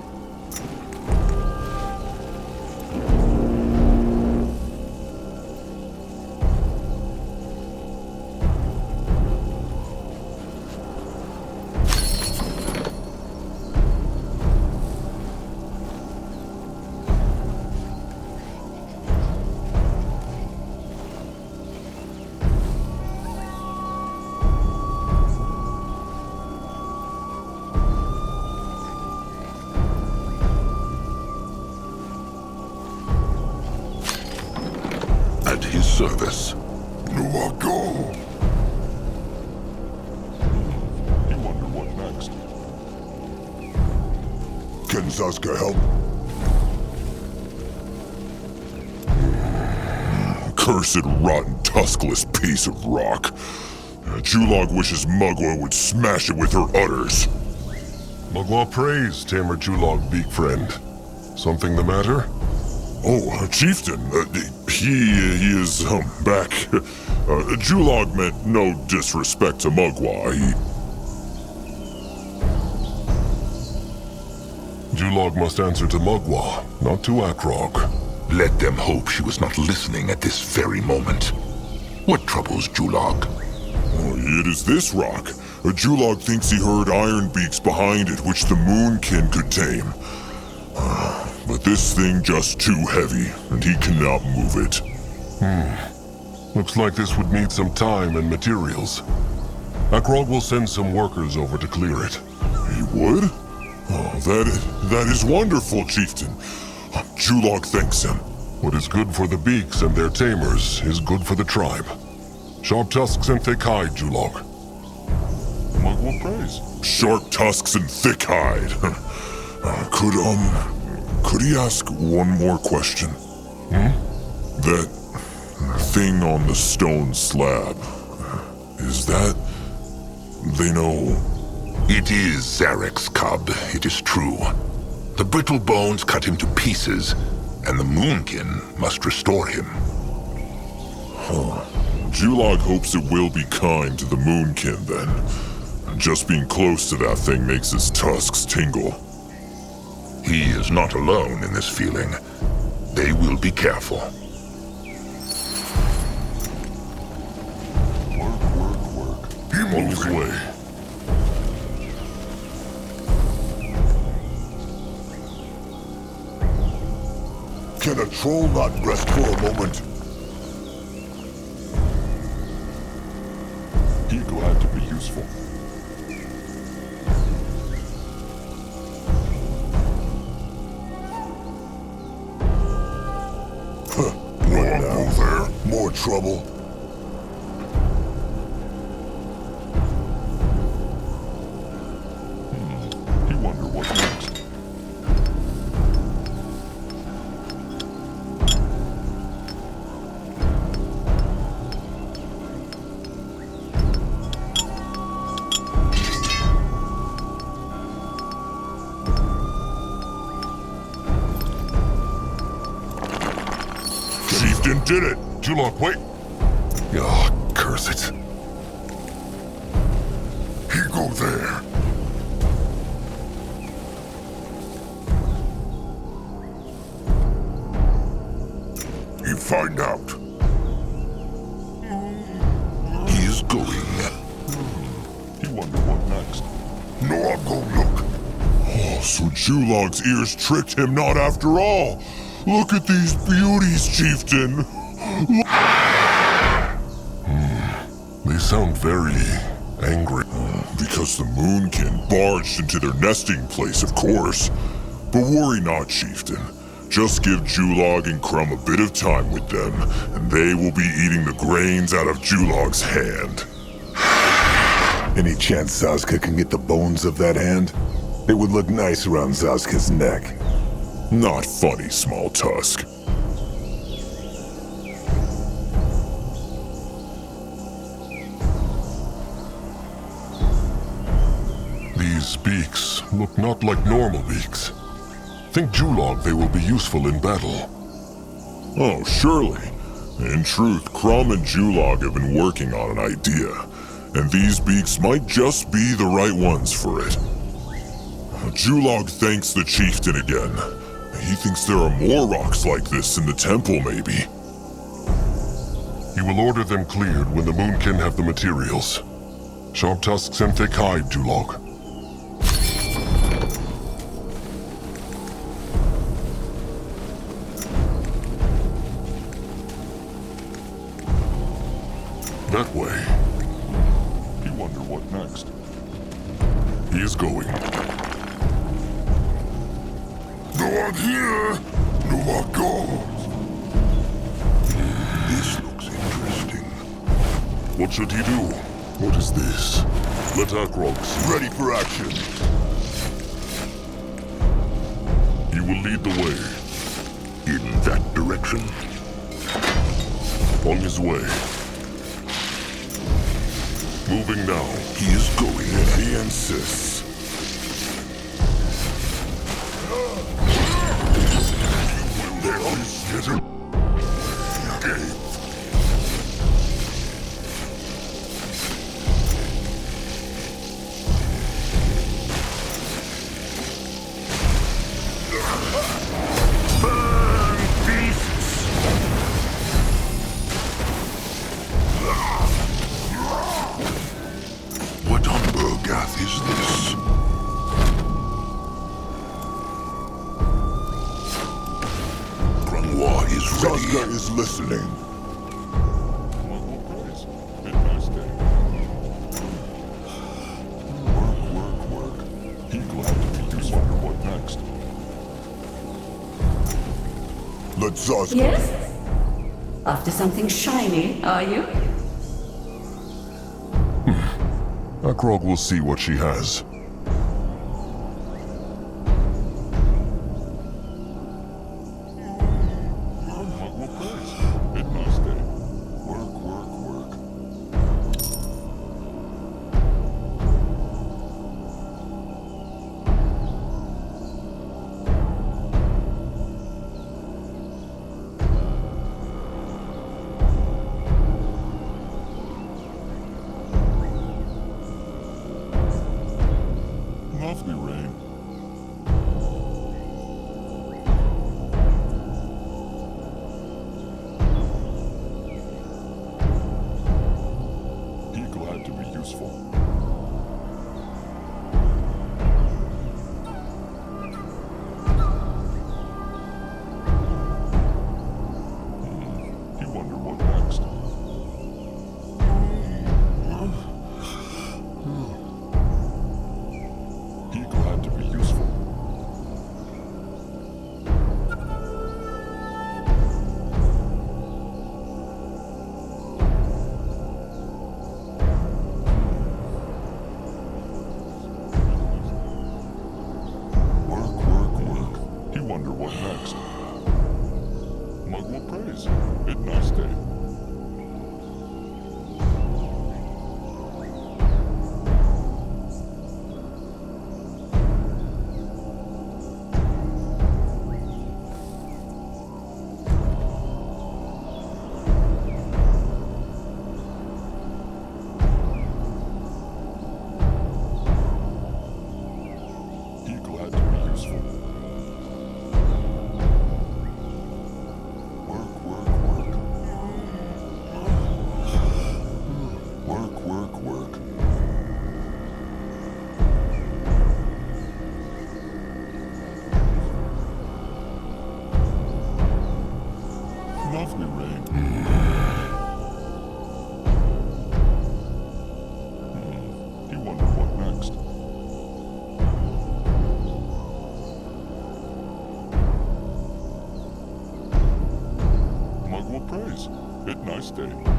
this. No, I'll go. You wonder what next? Can Sasuke help? Cursed, rotten, tuskless piece of rock. Julog wishes Mugwa would smash it with her udders. Mugwa prays, Tamer Julog, big friend. Something the matter? Oh, Chieftain, he is, back. Julog meant no disrespect to Mugwa. Julog must answer to Mugwa, not to Akrog. Let them hope she was not listening at this very moment. What troubles Julog? Oh, it is this rock. Julog thinks he heard iron beaks behind it which the Moonkin could tame. But this thing just too heavy, and he cannot move it. Looks like this would need some time and materials. Akrog will send some workers over to clear it. He would? Oh, that is wonderful, Chieftain. Julog thanks him. What is good for the beaks and their tamers is good for the tribe. Sharp tusks and thick hide, Julog. Mugwa praise. Sharp tusks and thick hide. Could he ask one more question? That thing on the stone slab, is that... they know... It is Zarek's cub, it is true. The brittle bones cut him to pieces, and the Moonkin must restore him. Julog hopes it will be kind to the Moonkin, then. Just being close to that thing makes his tusks tingle. He is not alone in this feeling. They will be careful. Work. He on his way. Can a troll not rest for a moment? He glad to be useful. What now? There? More trouble. You wonder what next. Chieftain did it! Julog, wait! Oh, curse it. He go there. He find out. He is going. You wonder what next. No, I'm gonna look. Oh, so Julog's ears tricked him not after all. Look at these beauties, Chieftain. They sound very angry. Because the Moonkin barged into their nesting place, of course. But worry not, Chieftain. Just give Julog and Krum a bit of time with them, and they will be eating the grains out of Julog's hand. Any chance Sasuke can get the bones of that hand? It would look nice around Sasuke's neck. Not funny, small tusk. These beaks look not like normal beaks. Think Julog they will be useful in battle. Oh, surely. In truth, Krum and Julog have been working on an idea, and these beaks might just be the right ones for it. Julog thanks the chieftain again. He thinks there are more rocks like this in the temple, maybe. He will order them cleared when the Moonkin have the materials. Sharp tusks and thick hide, Julog. That way. You wonder what next. He is going. No one here. No one go. This looks interesting. What should he do? What is this? Let Akrog see. Ready for action. He will lead the way. In that direction? On his way. Moving now. He is going if he insists. There is yet a game. Burn, beasts! What on Burgath is this? Grungwa is Zazga ready. is listening. Muggle praise. A nice day. Work. He glad to be useful. What next? Let Zazga. Yes? After something shiny, are you? Akrog will see what she has. Muggle praise. A nice day. Work. Lovely rain. He glad to be useful. You wonder what next. He glad to be useful. Work. He wonder what next. Mug will praise. It nice day. He glad to be useful. Work. Work. Lovely rain. You wonder what next. Mug will praise. It nice day. Work.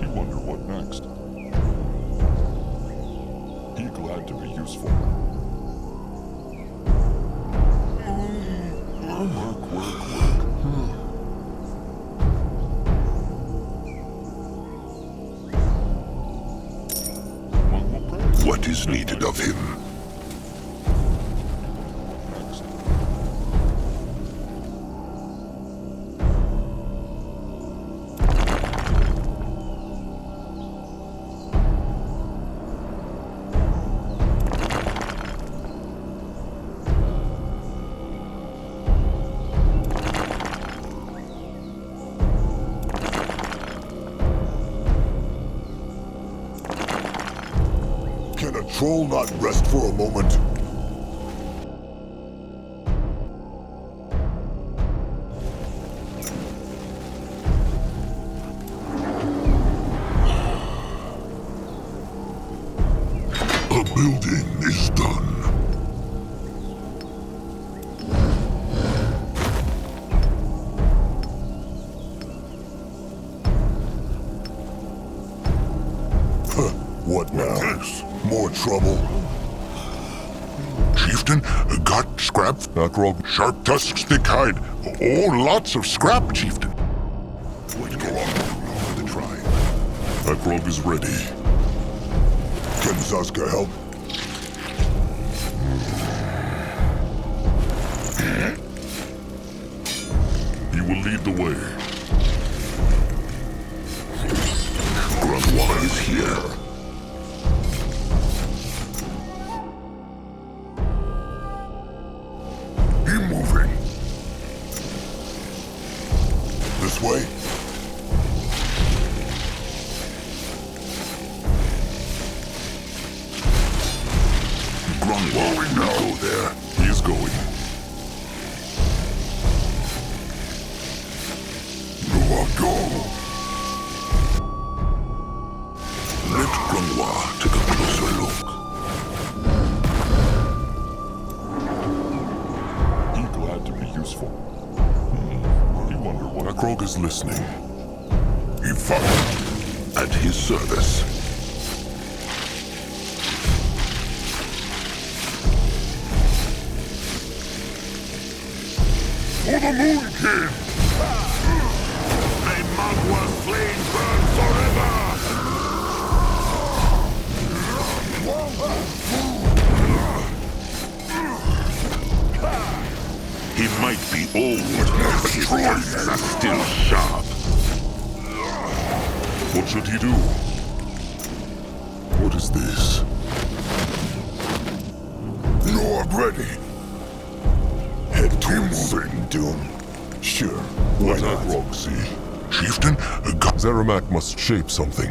You wonder what next. He glad to be useful. Work. Mug will praise. What is needed of him? Next. Can a troll not rest for a moment? building is done. What now? Yes. More trouble? Chieftain, got scrap? Akrog, Sharp tusks, thick hide. Oh, lots of scrap, Chieftain. Wait, go on. For the tribe. Akrog is ready. Can Zaska help? He will lead the way. Grunwald is here. Moving. This way? Grunwald will go there. He is going. No, go. Let Grunwald take a closer look. To be useful. You wonder what Akrog is listening. He fought at his service. For the Moon King! May Magwa's flame burn forever! He might be old, but his tusks are still sharp. What should he do? What is this? No, I'm ready. Head to certain doom. Sure, why What not? Akrog see? Chieftain, got Zeramak must shape something.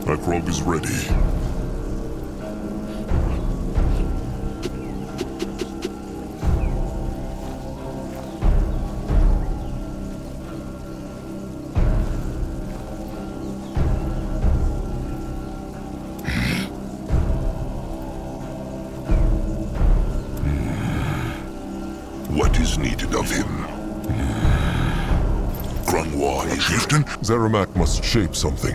Akrog is ready. what is needed of him. Grunwald, Chieftain? Zeramak must shape something.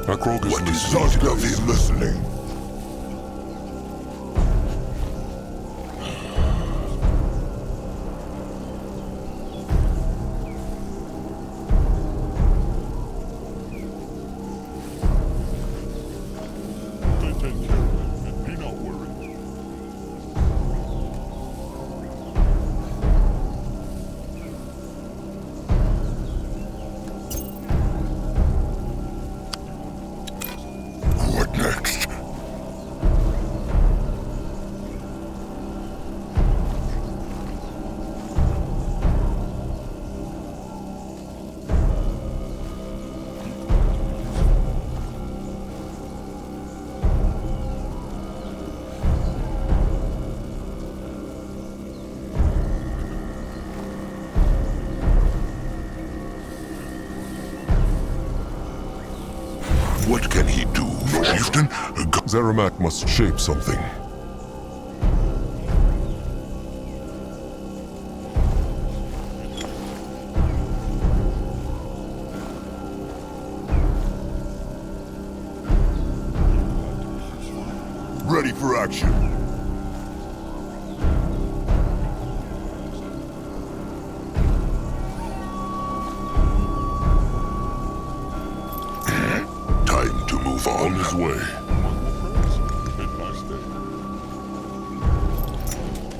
Akrog is What is listening. Saska is listening. What next? What can he do, chieftain? Zeramak must shape something. Ready for action. Time to move On on. his way.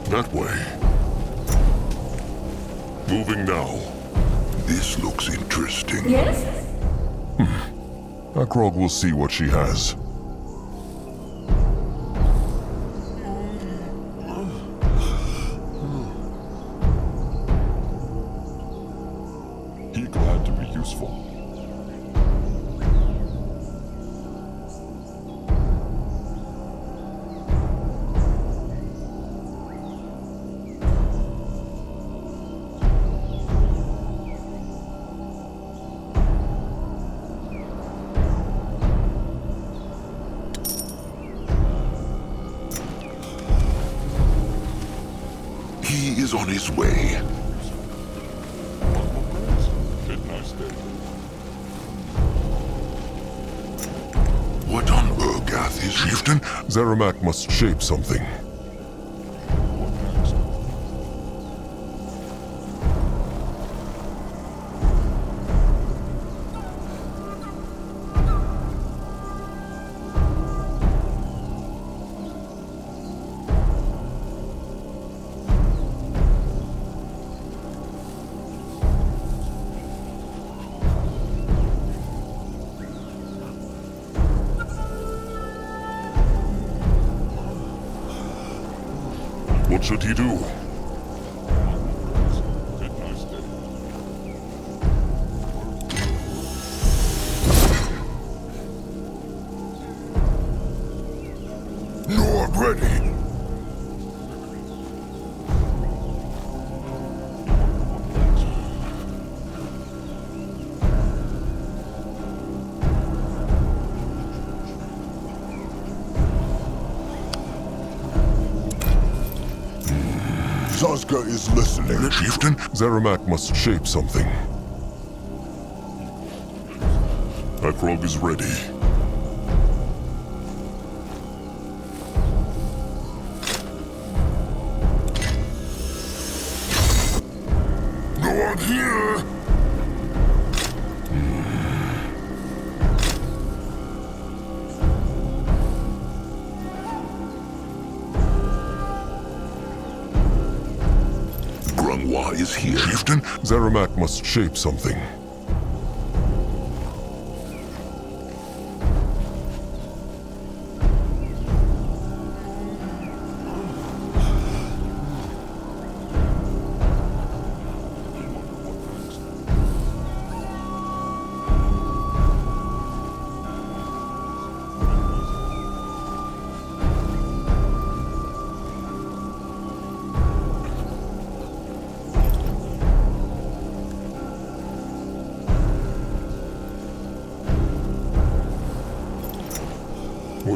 That way. Moving now. This looks interesting. Yes? Akrog will see what she has. He glad to be useful. He is on his way. What on Urgath is chieftain? Zeramak must shape something. What should he do? Not ready. Saska is listening. Chieftain? Zeramak must shape something. Akrog is ready. No one here. Grungwa is here. Chieftain? Zeramak must shape something.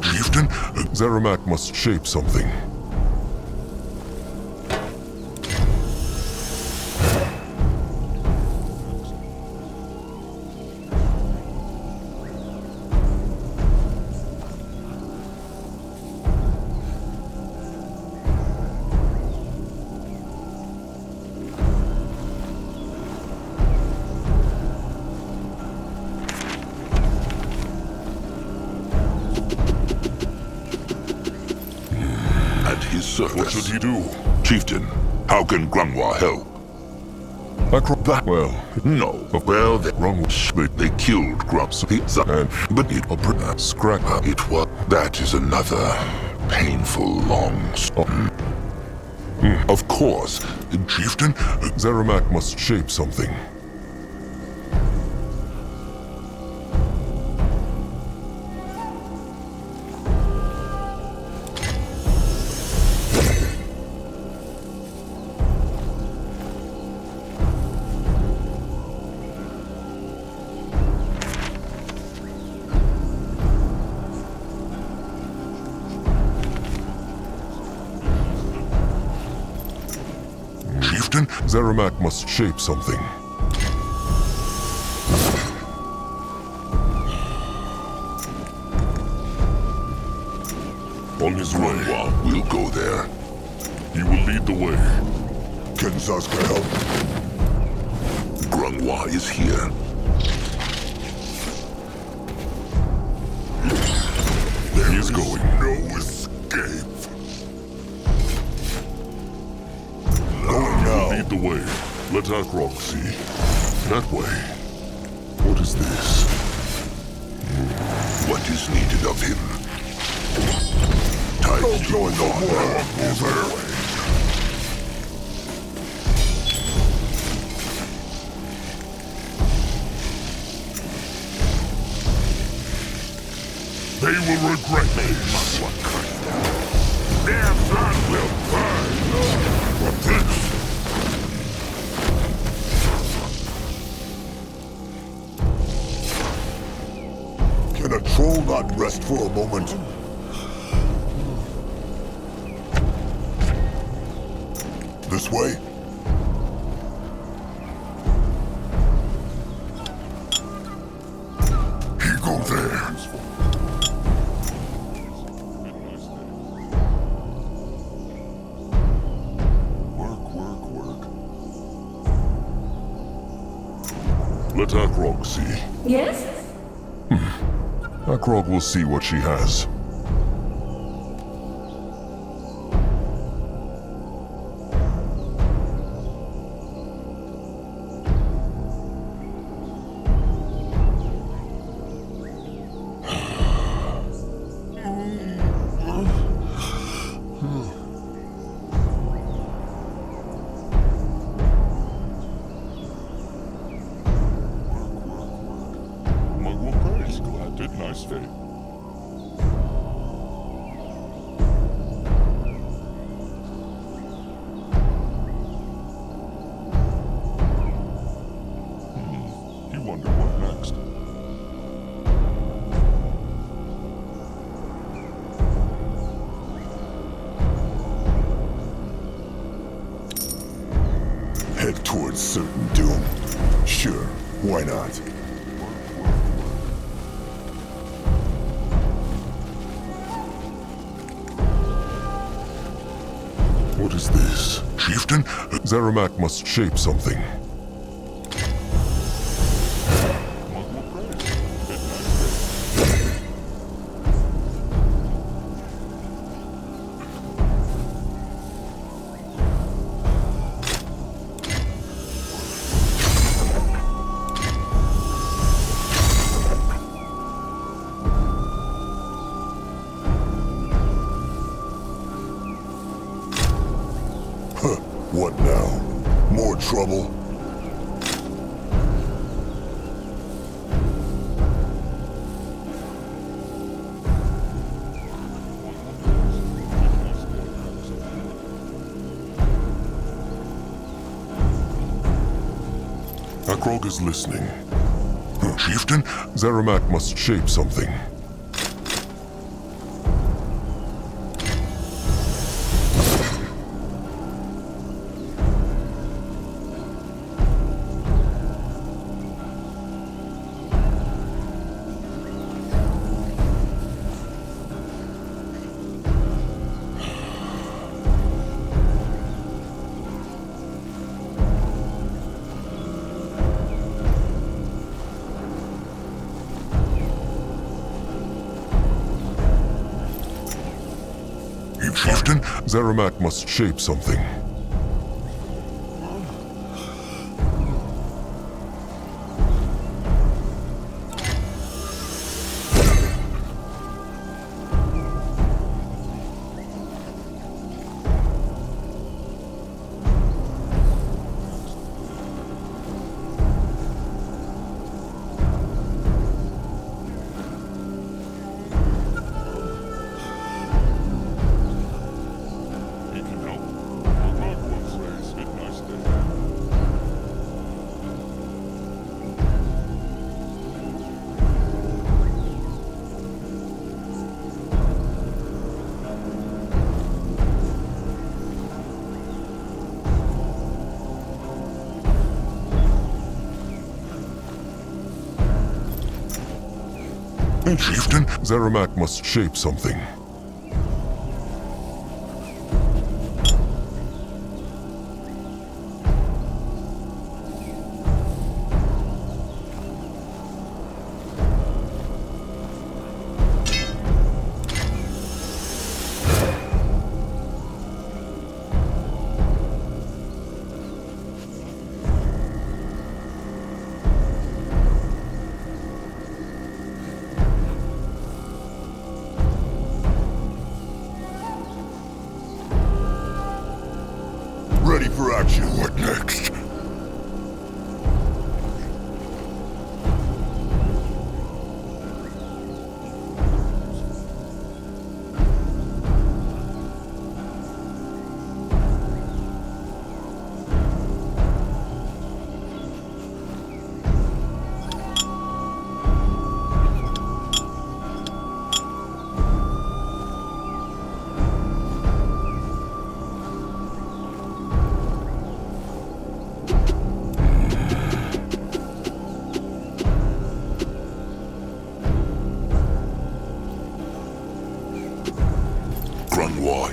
Chieftain? Zeramak must shape something. at his service. What should he do? Chieftain, how can Grungwa help? That well, No. Well, they killed Grumps. But it was. That is another painful, long story. Of course, Chieftain. Zeramak must shape something. Zeramak must shape something. On his way. We'll go there. He will lead the way. Can Zaska help? Grungwa is here. He is going. No escape. Lead the way. Let Akrog see. That way. What is this? What is needed of him? Time to join the war. They will regret this. Their blood will burn. But this. Can a troll not rest for a moment? This way? He go there. Work. Let Akrog see. Yes? Akrog will see what she has. Head towards certain doom. Sure, why not? What is this? Chieftain? Zeramak must shape something. What now? More trouble? Akrog is listening. Chieftain? Zeramak must shape something. Zeramak must shape something. Chieftain? Zeramak must shape something. Ready for action. What next?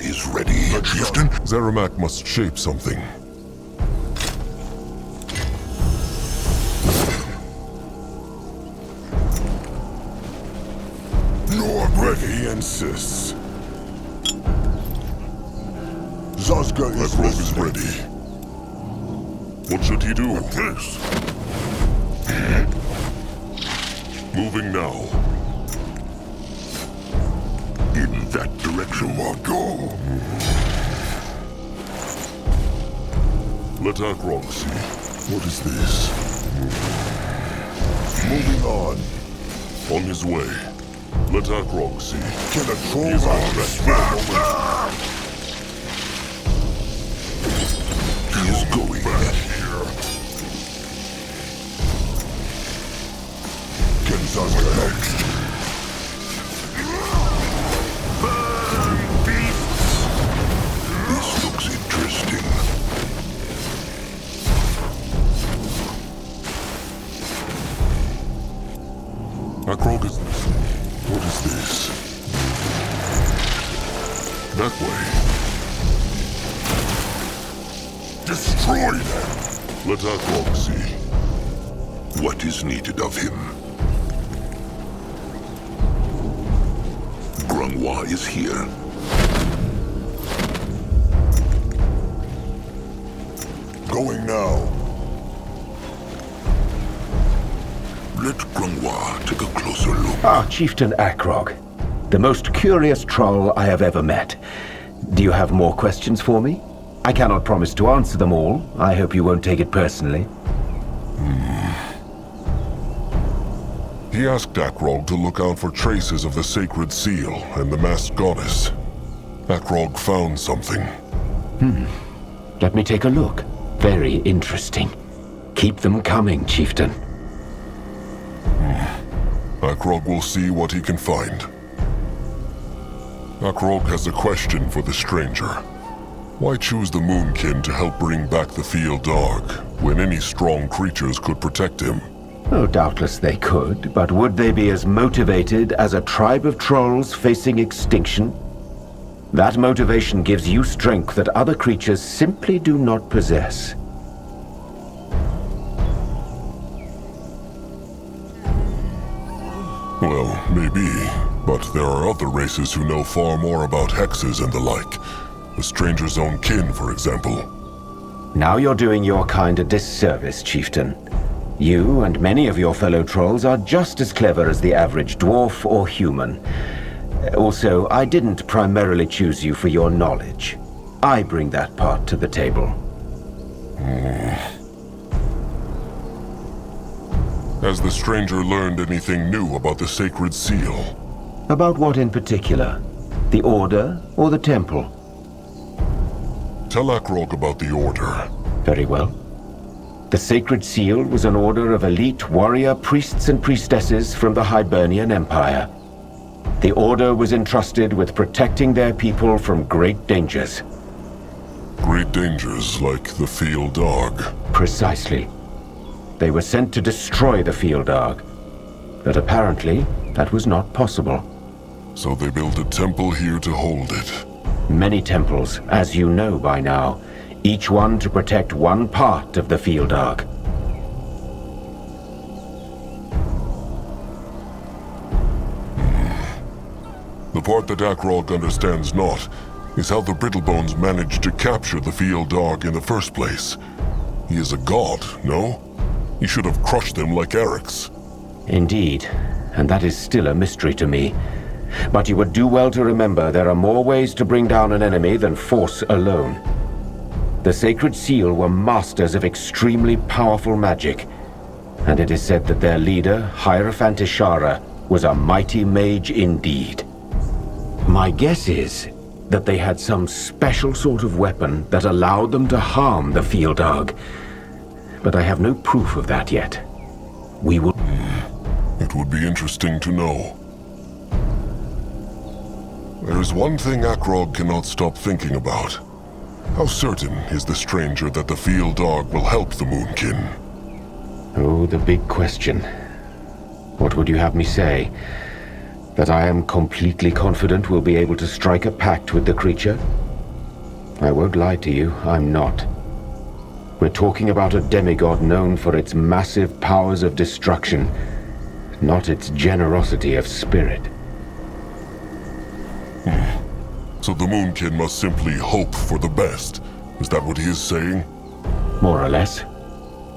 Is ready, Chieftain. Zeramak must shape something. No, I'm ready, he insists. Zazga is Akrog is ready. What should he do? This. Moving now. In that direction. Go. Let Akrog see. What is this? Moving on. On his way. Let Akrog see. Can a troll He's run on rest the for a moment? He is going. Back here. Can Zazga next? This looks interesting. Akrog is listening. What is this? That way. Destroy them! Let Akrog see. What is needed of him? Grungwa is here. Going now. Let Grungwa take a closer look. Ah, Chieftain Akrog. The most curious troll I have ever met. Do you have more questions for me? I cannot promise to answer them all. I hope you won't take it personally. He asked Akrog to look out for traces of the sacred seal and the masked goddess. Akrog found something. Let me take a look. Very interesting. Keep them coming, Chieftain. Akrog will see what he can find. Akrog has a question for the stranger. Why choose the Moonkin to help bring back the field dark, when any strong creatures could protect him? Oh, doubtless they could, but would they be as motivated as a tribe of trolls facing extinction? That motivation gives you strength that other creatures simply do not possess. Well, maybe, but there are other races who know far more about hexes and the like. The stranger's own kin, for example. Now you're doing your kind a disservice, Chieftain. You and many of your fellow trolls are just as clever as the average dwarf or human. Also, I didn't primarily choose you for your knowledge. I bring that part to the table. Has the stranger learned anything new about the sacred seal? About what in particular? The Order or the Temple? Tell Akrog about the Order. Very well. The Sacred Seal was an order of elite warrior priests and priestesses from the Hibernian Empire. The Order was entrusted with protecting their people from great dangers. Great dangers like the field dog. Precisely. They were sent to destroy the field dog. But apparently, that was not possible. So they built a temple here to hold it. Many temples, as you know by now. Each one to protect one part of the field dog. The part that Akrog understands not is how the Brittlebones managed to capture the field dog in the first place. He is a god, no? He should have crushed them like Eric's. Indeed, and that is still a mystery to me. But you would do well to remember there are more ways to bring down an enemy than force alone. The Sacred Seal were masters of extremely powerful magic, and it is said that their leader, Hierophant Ishara, was a mighty mage indeed. My guess is that they had some special sort of weapon that allowed them to harm the field dog, but I have no proof of that yet. We will... It would be interesting to know. There is one thing Akrog cannot stop thinking about. How certain is the stranger that the field dog will help the Moonkin? Oh, the big question. What would you have me say? That I am completely confident we'll be able to strike a pact with the creature? I won't lie to you, I'm not. We're talking about a demigod known for its massive powers of destruction, not its generosity of spirit. So the Moonkin must simply hope for the best. Is that what he is saying? More or less.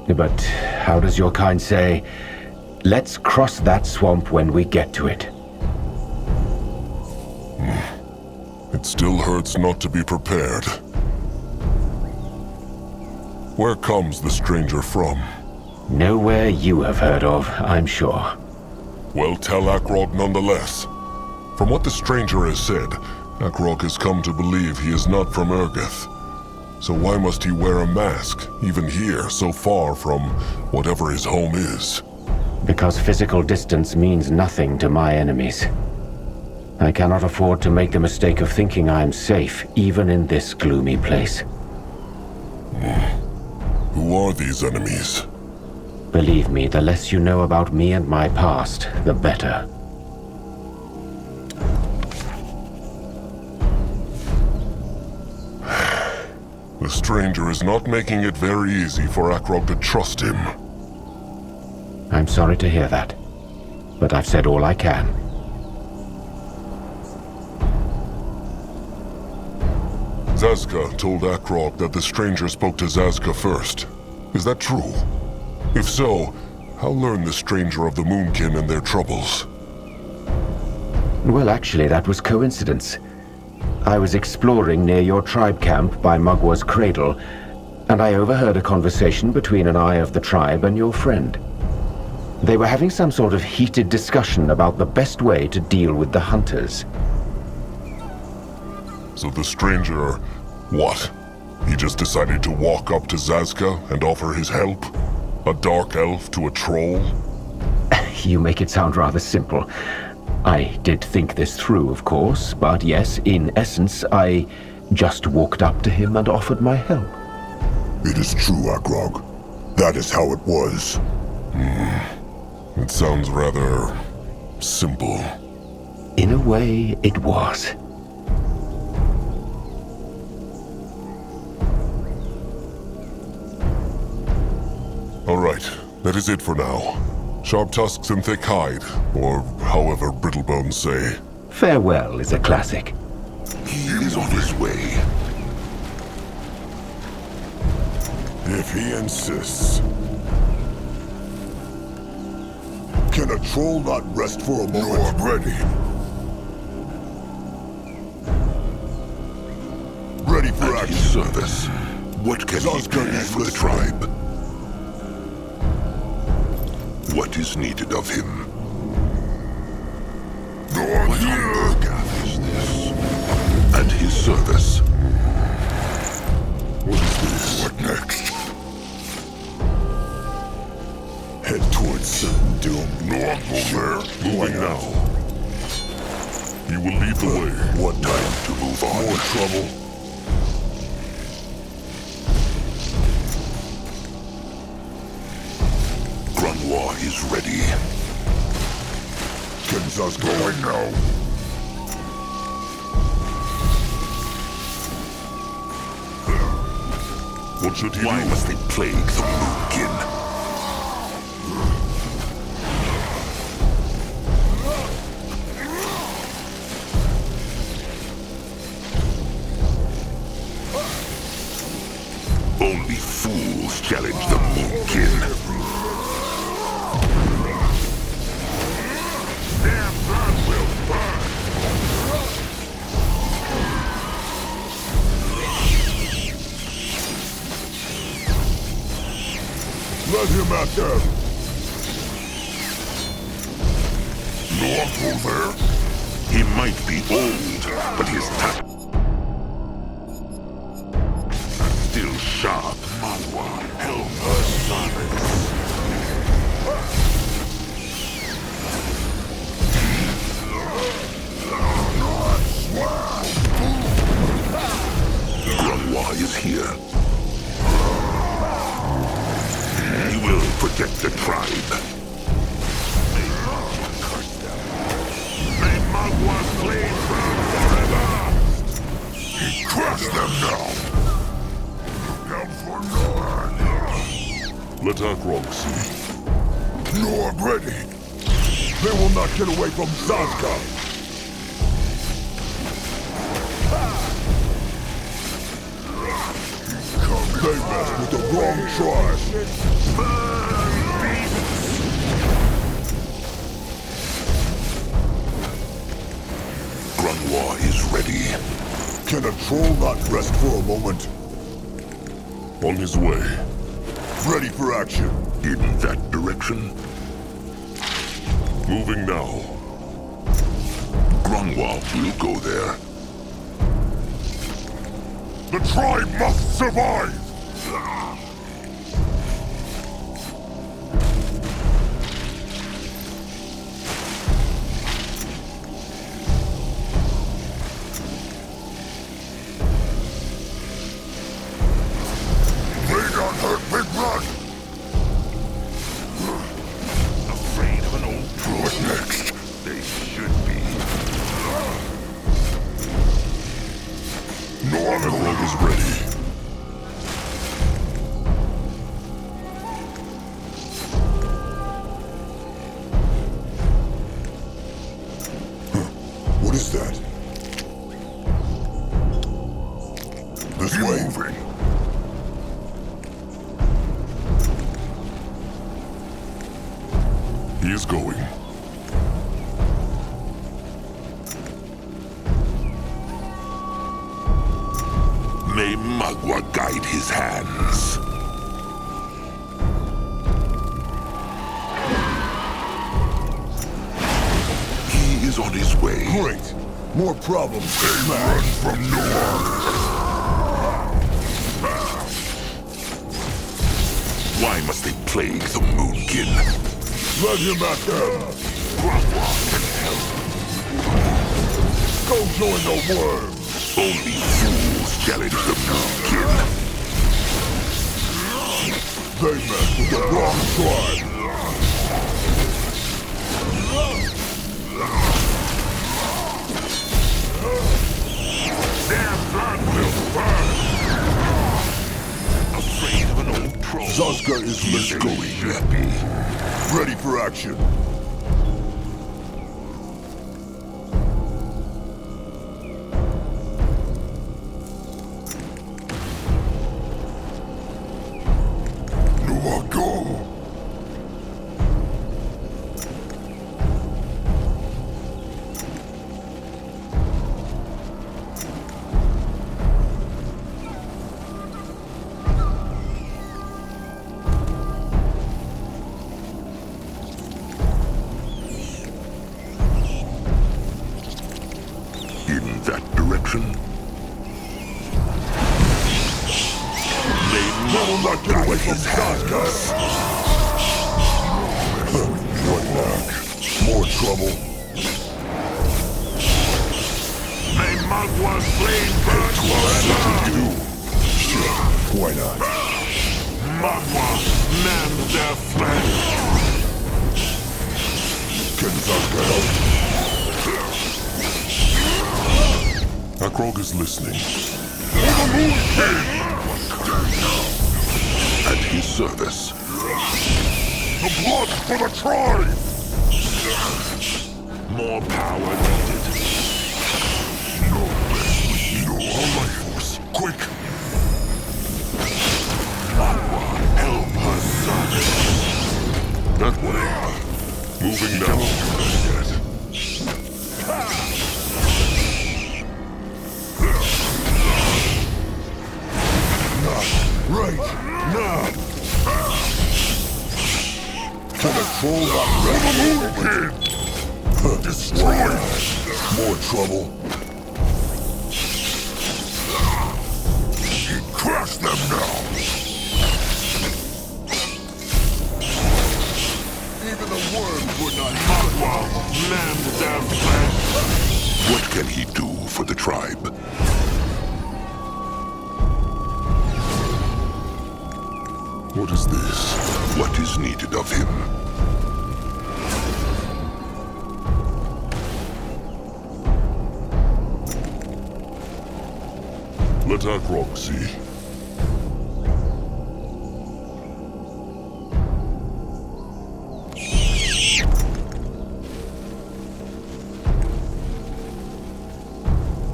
But how does your kind say, let's cross that swamp when we get to it? It still hurts not to be prepared. Where comes the stranger from? Nowhere you have heard of, I'm sure. Well, tell Akrog nonetheless. From what the stranger has said, Akrog has come to believe he is not from Urgeth. So why must he wear a mask, even here, so far from whatever his home is? Because physical distance means nothing to my enemies. I cannot afford to make the mistake of thinking I am safe, even in this gloomy place. Who are these enemies? Believe me, the less you know about me and my past, the better. The stranger is not making it very easy for Akrog to trust him. I'm sorry to hear that, but I've said all I can. Zazka told Akrog that the stranger spoke to Zazka first. Is that true? If so, how learned the stranger of the Moonkin and their troubles? Well, actually, that was coincidence. I was exploring near your tribe camp by Mugwa's cradle, and I overheard a conversation between an eye of the tribe and your friend. They were having some sort of heated discussion about the best way to deal with the hunters. So the stranger, what? He just decided to walk up to Zazka and offer his help? A dark elf to a troll? You make it sound rather simple. I did think this through, of course, but yes, in essence, I just walked up to him and offered my help. It is true, Akrog. That is how it was. It sounds rather simple. In a way, it was. All right, that is it for now. Sharp tusks and thick hide, or however Brittlebones say. Farewell is a classic. He is on his way. He insists. Can a troll not rest for a moment? No, I'm ready. Ready for At his action. service, what can he do for the tribe? What is needed of him? No, I'm What on here. earth is this? At his service. What is this? What next? Head towards certain doom. No, I'm over there. Moving now. You will lead the way. What time to move on? More trouble. Grunwar is ready. Getting us going now. What should he Why do? must they plague the Moonkin? Only fools challenge the Moonkin. Their blood will burn. Let him at them. No uncle there. He might be old, but his touch still sharp. Magua, help us silence. Grunwar is here. He will protect the tribe. May Magua flame burn forever! He crushed them now. Now for Nord. Let Akrog see. No, I'm ready. They will not get away from Zazka. They messed with the wrong tribe. Grunwar is ready. Can a troll not rest for a moment? On his way. Ready for action. In that direction, Moving now. Grunwar will go there. The tribe must survive! They don't hurt Big Blood! Afraid of an old troll? What next? They should be. No other Akrog is ready. What is that? This way. Moving. He is going. May Magua guide his hands. He is on his way. Great. More problems. They run from Nord. Why must they plague the Moonkin? Let him at them. Grunwar can help. Go join the worms. Only fools challenge the Moonkin. They messed with the wrong tribe. Their blood will burn. Afraid of an old troll. Zazka is misgoing. Should be. Ready for action. will not get away from Zazka! What luck? More trouble. May Magwa's flame burn forever! Sure, why not? Magwa, mend their flesh! Can Zazka help? Akrog is listening. At his service. The blood for the tribe! More power needed. All my force, quick! Magwa, help her son. That way. Moving now. Right, now! Can a troll not ready? Destroy! More trouble. Crush them now! Even the worms would not Magwa, mend their flesh! What can he do for the tribe? What is this? What is needed of him? Let Akrog see.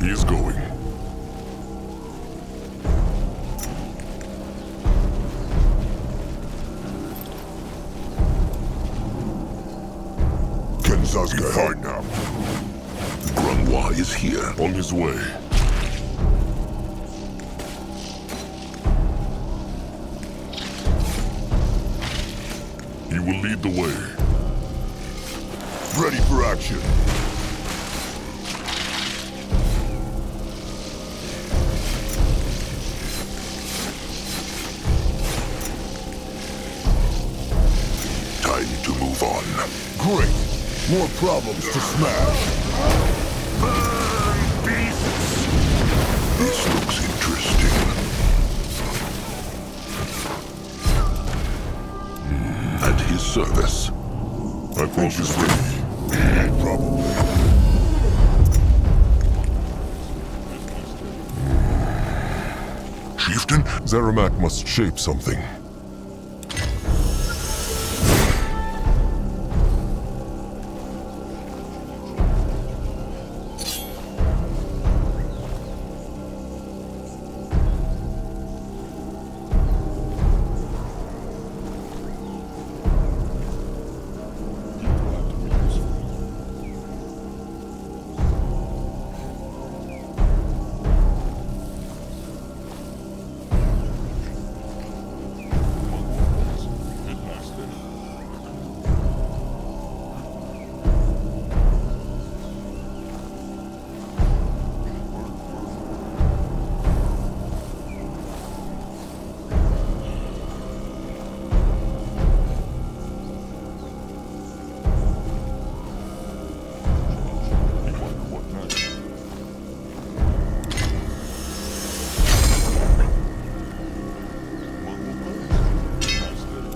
He is going. Can Zazka help now? Grunwa is here. On his way. He will lead the way. Ready for action. Time to move on. Great. More problems to smash. Burn, beasts! This looks interesting. At his service. Akrog is ready. Probably. Chieftain? Zeramak must shape something.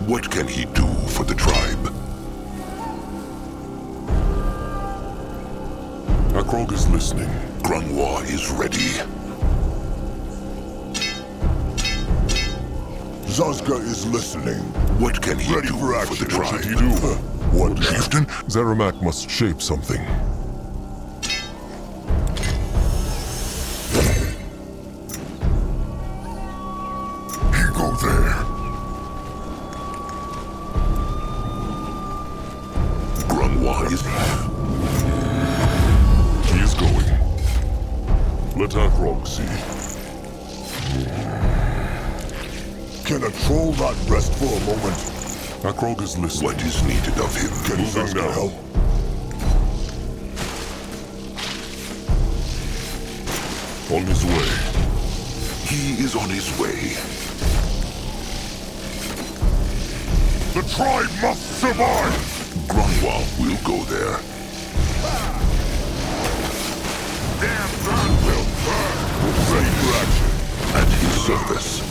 What can he do for the tribe? Akrog is listening. Grunwa is ready. Zazka is listening. What can he Ready do for for action. the What tribe? should he do? What Chieftain? Zeramak must shape something. He go there. Grunwa is... He is going. Let Akrog see. Can a troll not rest for a moment? Akrog is listening. What is needed of him? Can Moving Zazka now. help? On his way. He is on his way. The tribe must survive! Grunwald will go there. Damn God will burn! Ready for action. At his service.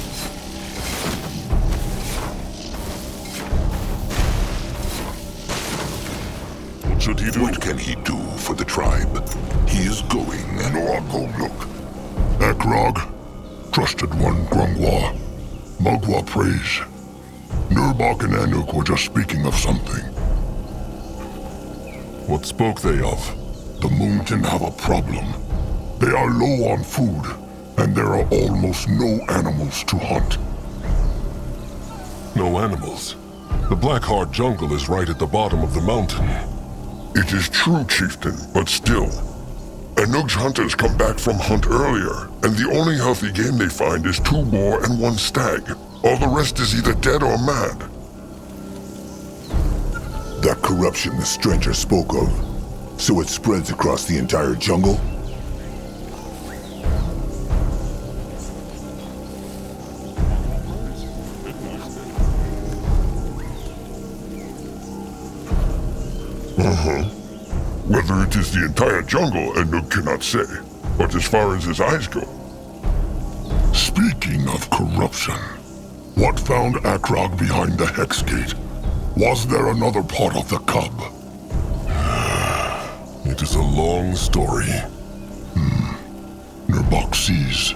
What should he do? What can he do for the tribe? He is going. No, I'll go look. Akrog, trusted one Grungwa, Mugwa praise. Nurbok and Anuk were just speaking of something. What spoke they of? The Moonkin have a problem. They are low on food, and there are almost no animals to hunt. No animals? The Blackheart jungle is right at the bottom of the mountain. It is true, Chieftain, but still. Anuk's hunters come back from hunt earlier, and the only healthy game they find is 2 boar and 1 stag. All the rest is either dead or mad. That corruption the stranger spoke of, so it spreads across the entire jungle? Whether it is the entire jungle, Anuk cannot say, but as far as his eyes go. Speaking of corruption, what found Akrog behind the Hex Gate? Was there another part of the cub? It is a long story. Nurbok sees.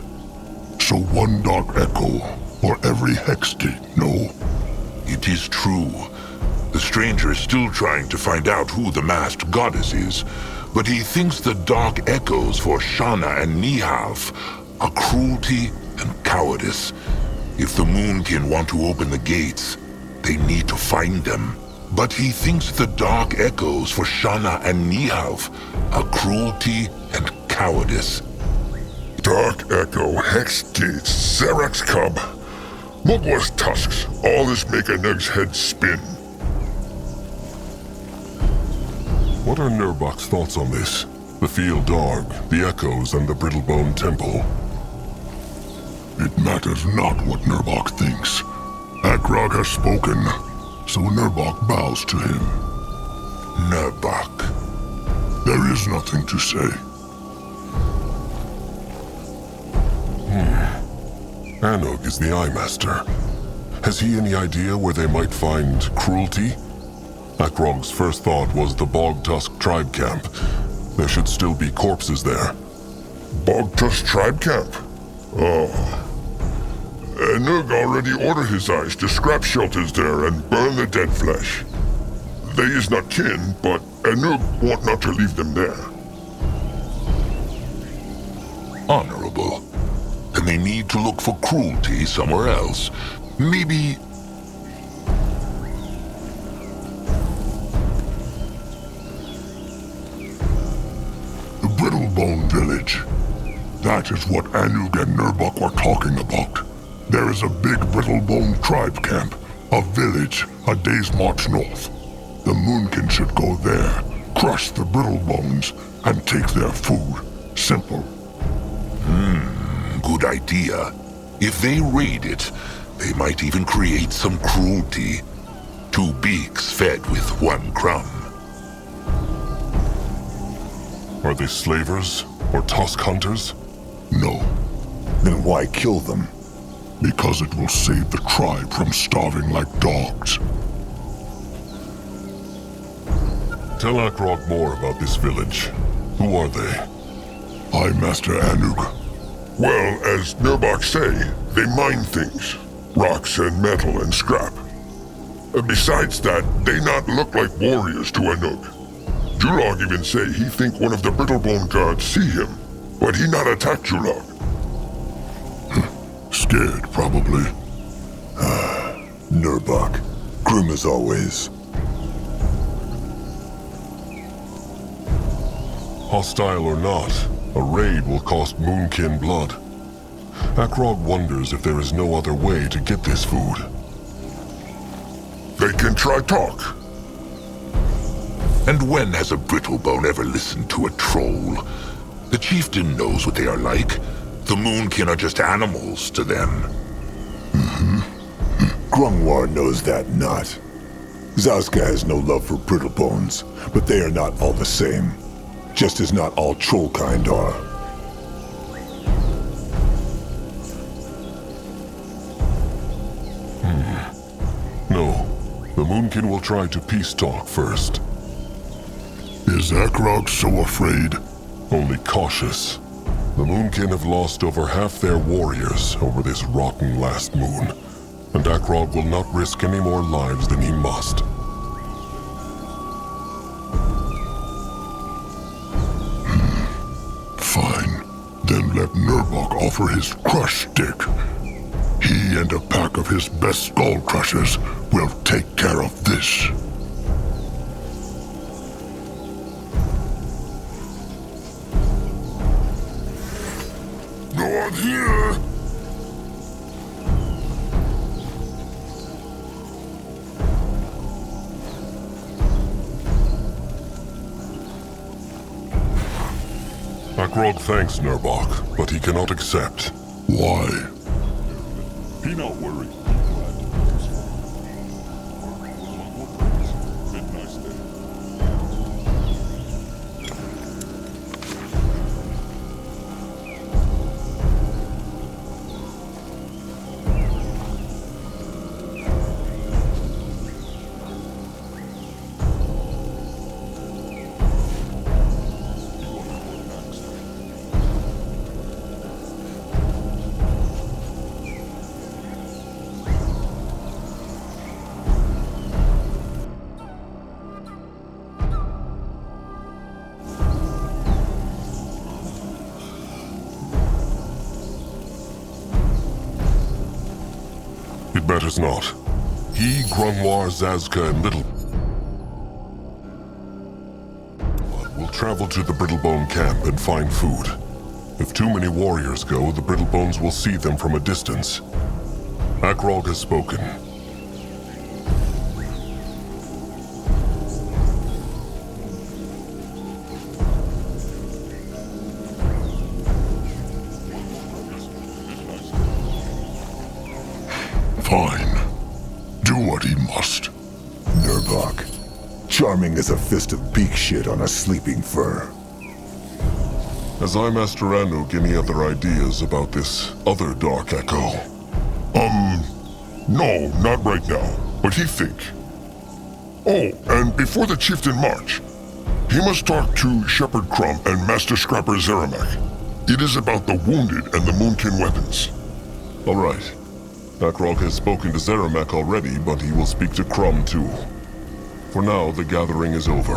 So one dark echo for every Hex Gate, no? It is true. The stranger is still trying to find out who the masked goddess is, but he thinks the dark echoes for Shana and Nihav are cruelty and cowardice. If the Moonkin want to open the gates, they need to find them. But he thinks the dark echoes for Shana and Nihav are cruelty and cowardice. Dark Echo, Hex Gates, Xerax Cub, Mugwa's tusks, all this make Anug's head spin. What are Nurbok's thoughts on this? The Field Dog, the Echoes, and the Brittlebone Temple. It matters not what Nurbok thinks. Akrog has spoken, so Nurbok bows to him. Nurbok. There is nothing to say. Anug is the Eye Master. Has he any idea where they might find cruelty? Akrog's first thought was the Bog Tusk tribe camp. There should still be corpses there. Bog Tusk tribe camp? Oh. Anug already ordered his eyes to scrap shelters there and burn the dead flesh. They is not kin, but Anug want not to leave them there. Honorable. Then they need to look for cruelty somewhere else. Maybe... The Brittlebone village. That is what Anug and Nurbok were talking about. There is a big Brittlebone tribe camp, a village a day's march north. The Moonkin should go there, crush the Brittlebones, and take their food. Simple. Good idea. If they raid it, they might even create some cruelty. 2 beaks fed with 1 crumb. Are they slavers? Or tusk hunters? No, Then why kill them? because it will save the tribe from starving like dogs. Tell Akrog more about this village. Who are they? I, Master Anug. Well, as Nurbok say, they mine things. Rocks and metal and scrap. Besides that, they not look like warriors to Anug. Julog even say he think one of the Brittlebone guards see him, but he not attack Julog. Scared, probably. Nurbok. Grim as always. Hostile or not, a raid will cost Moonkin blood. Akrog wonders if there is no other way to get this food. They can try talk. And when has a Brittlebone ever listened to a troll? The chieftain knows what they are like. The Moonkin are just animals to them. Grungwar knows that not. Zazka has no love for Brittlebones, but they are not all the same. Just as not all trollkind are. No. The Moonkin will try to peace talk first. Is Akrog so afraid? Only cautious. The Moonkin have lost over half their warriors over this rotten last moon, and Akrog will not risk any more lives than he must. Fine. Then let Nurbok offer his crush stick. He and a pack of his best skull crushers will take care of this. Not here! Akrog thanks Nurbok, but he cannot accept. Why? Be not worried. It matters not. He, Grunwar, Zazka, and Little will travel to the Brittlebone camp and find food. If too many warriors go, the Brittlebones will see them from a distance. Akrog has spoken. Fine. Do what he must. Nurbok. Charming as a fist of beak shit on a sleeping fur. Has I, Master Anug, any other ideas about this other Dark Echo? No, not right now. But he think. Oh, and before the chieftain march, he must talk to Shepherd Crumb and Master Scrapper Zeramek. It is about the wounded and the Moonkin weapons. All right. Akrog has spoken to Zeramek already, but he will speak to Crumb too. For now, the gathering is over.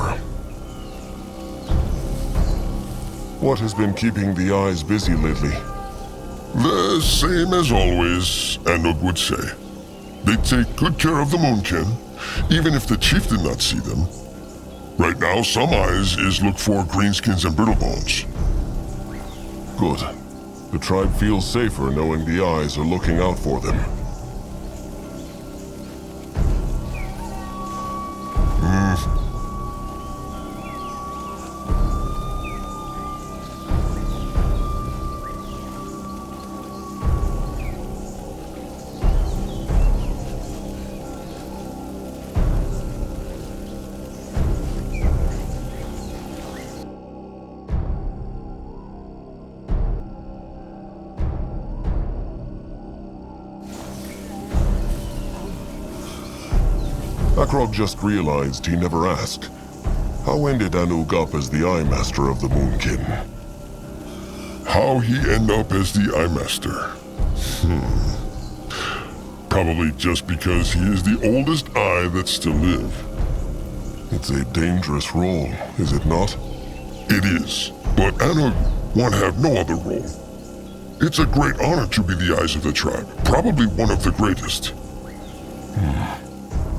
What has been keeping the eyes busy lately? The same as always, Anug would say. They take good care of the Moonkin, even if the chief did not see them. Right now, some eyes is look for greenskins and brittlebones. Good. The tribe feels safer knowing the eyes are looking out for them. Akrog just realized he never asked. How ended Anug up as the Eye Master of the Moonkin? How he end up as the Eye Master? Probably just because he is the oldest eye that still live. It's a dangerous role, is it not? It is, but Anug won't have no other role. It's a great honor to be the eyes of the tribe, probably one of the greatest.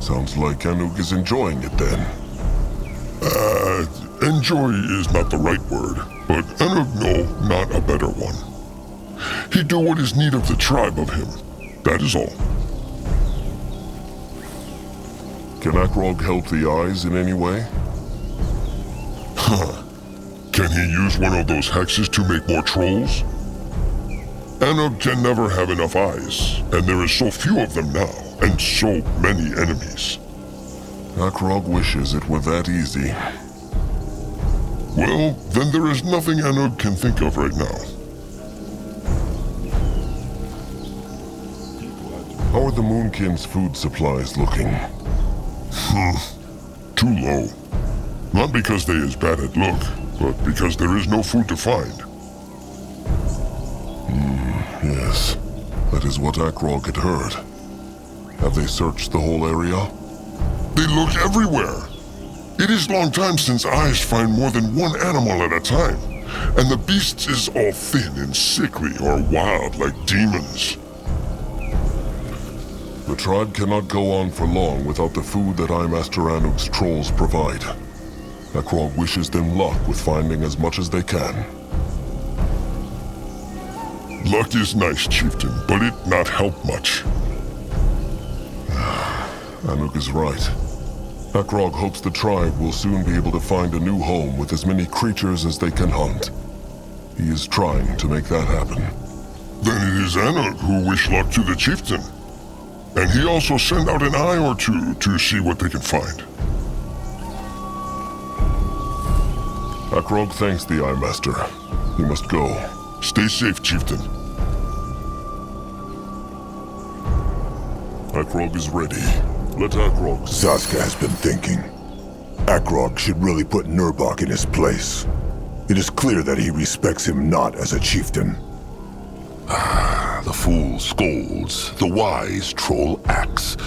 Sounds like Anug is enjoying it then. Enjoy is not the right word, but Anug know not a better one. He do what is need of the tribe of him. That is all. Can Akrog help the eyes in any way? Can he use one of those hexes to make more trolls? Anug can never have enough eyes, and there is so few of them now, and so many enemies. Akrog wishes it were that easy. Well, then there is nothing Anug can think of right now. How are the Moonkin's food supplies looking? Too low. Not because they is bad at look, but because there is no food to find. Yes, that is what Akrog had heard. Have they searched the whole area? They look everywhere. It is long time since eyes find more than one animal at a time, and the beasts is all thin and sickly or wild like demons. The tribe cannot go on for long without the food that Master Anug's trolls provide. Akrog wishes them luck with finding as much as they can. Luck is nice, chieftain, but it not help much. Anug is right. Akrog hopes the tribe will soon be able to find a new home with as many creatures as they can hunt. He is trying to make that happen. Then it is Anug who wish luck to the chieftain. And he also sent out an eye or two to see what they can find. Akrog thanks the Eye Master. He must go. Stay safe, chieftain. Akrog is ready. Let Akrog... Saska has been thinking. Akrog should really put Nurbok in his place. It is clear that he respects him not as a chieftain. The fool scolds, the wise troll acts.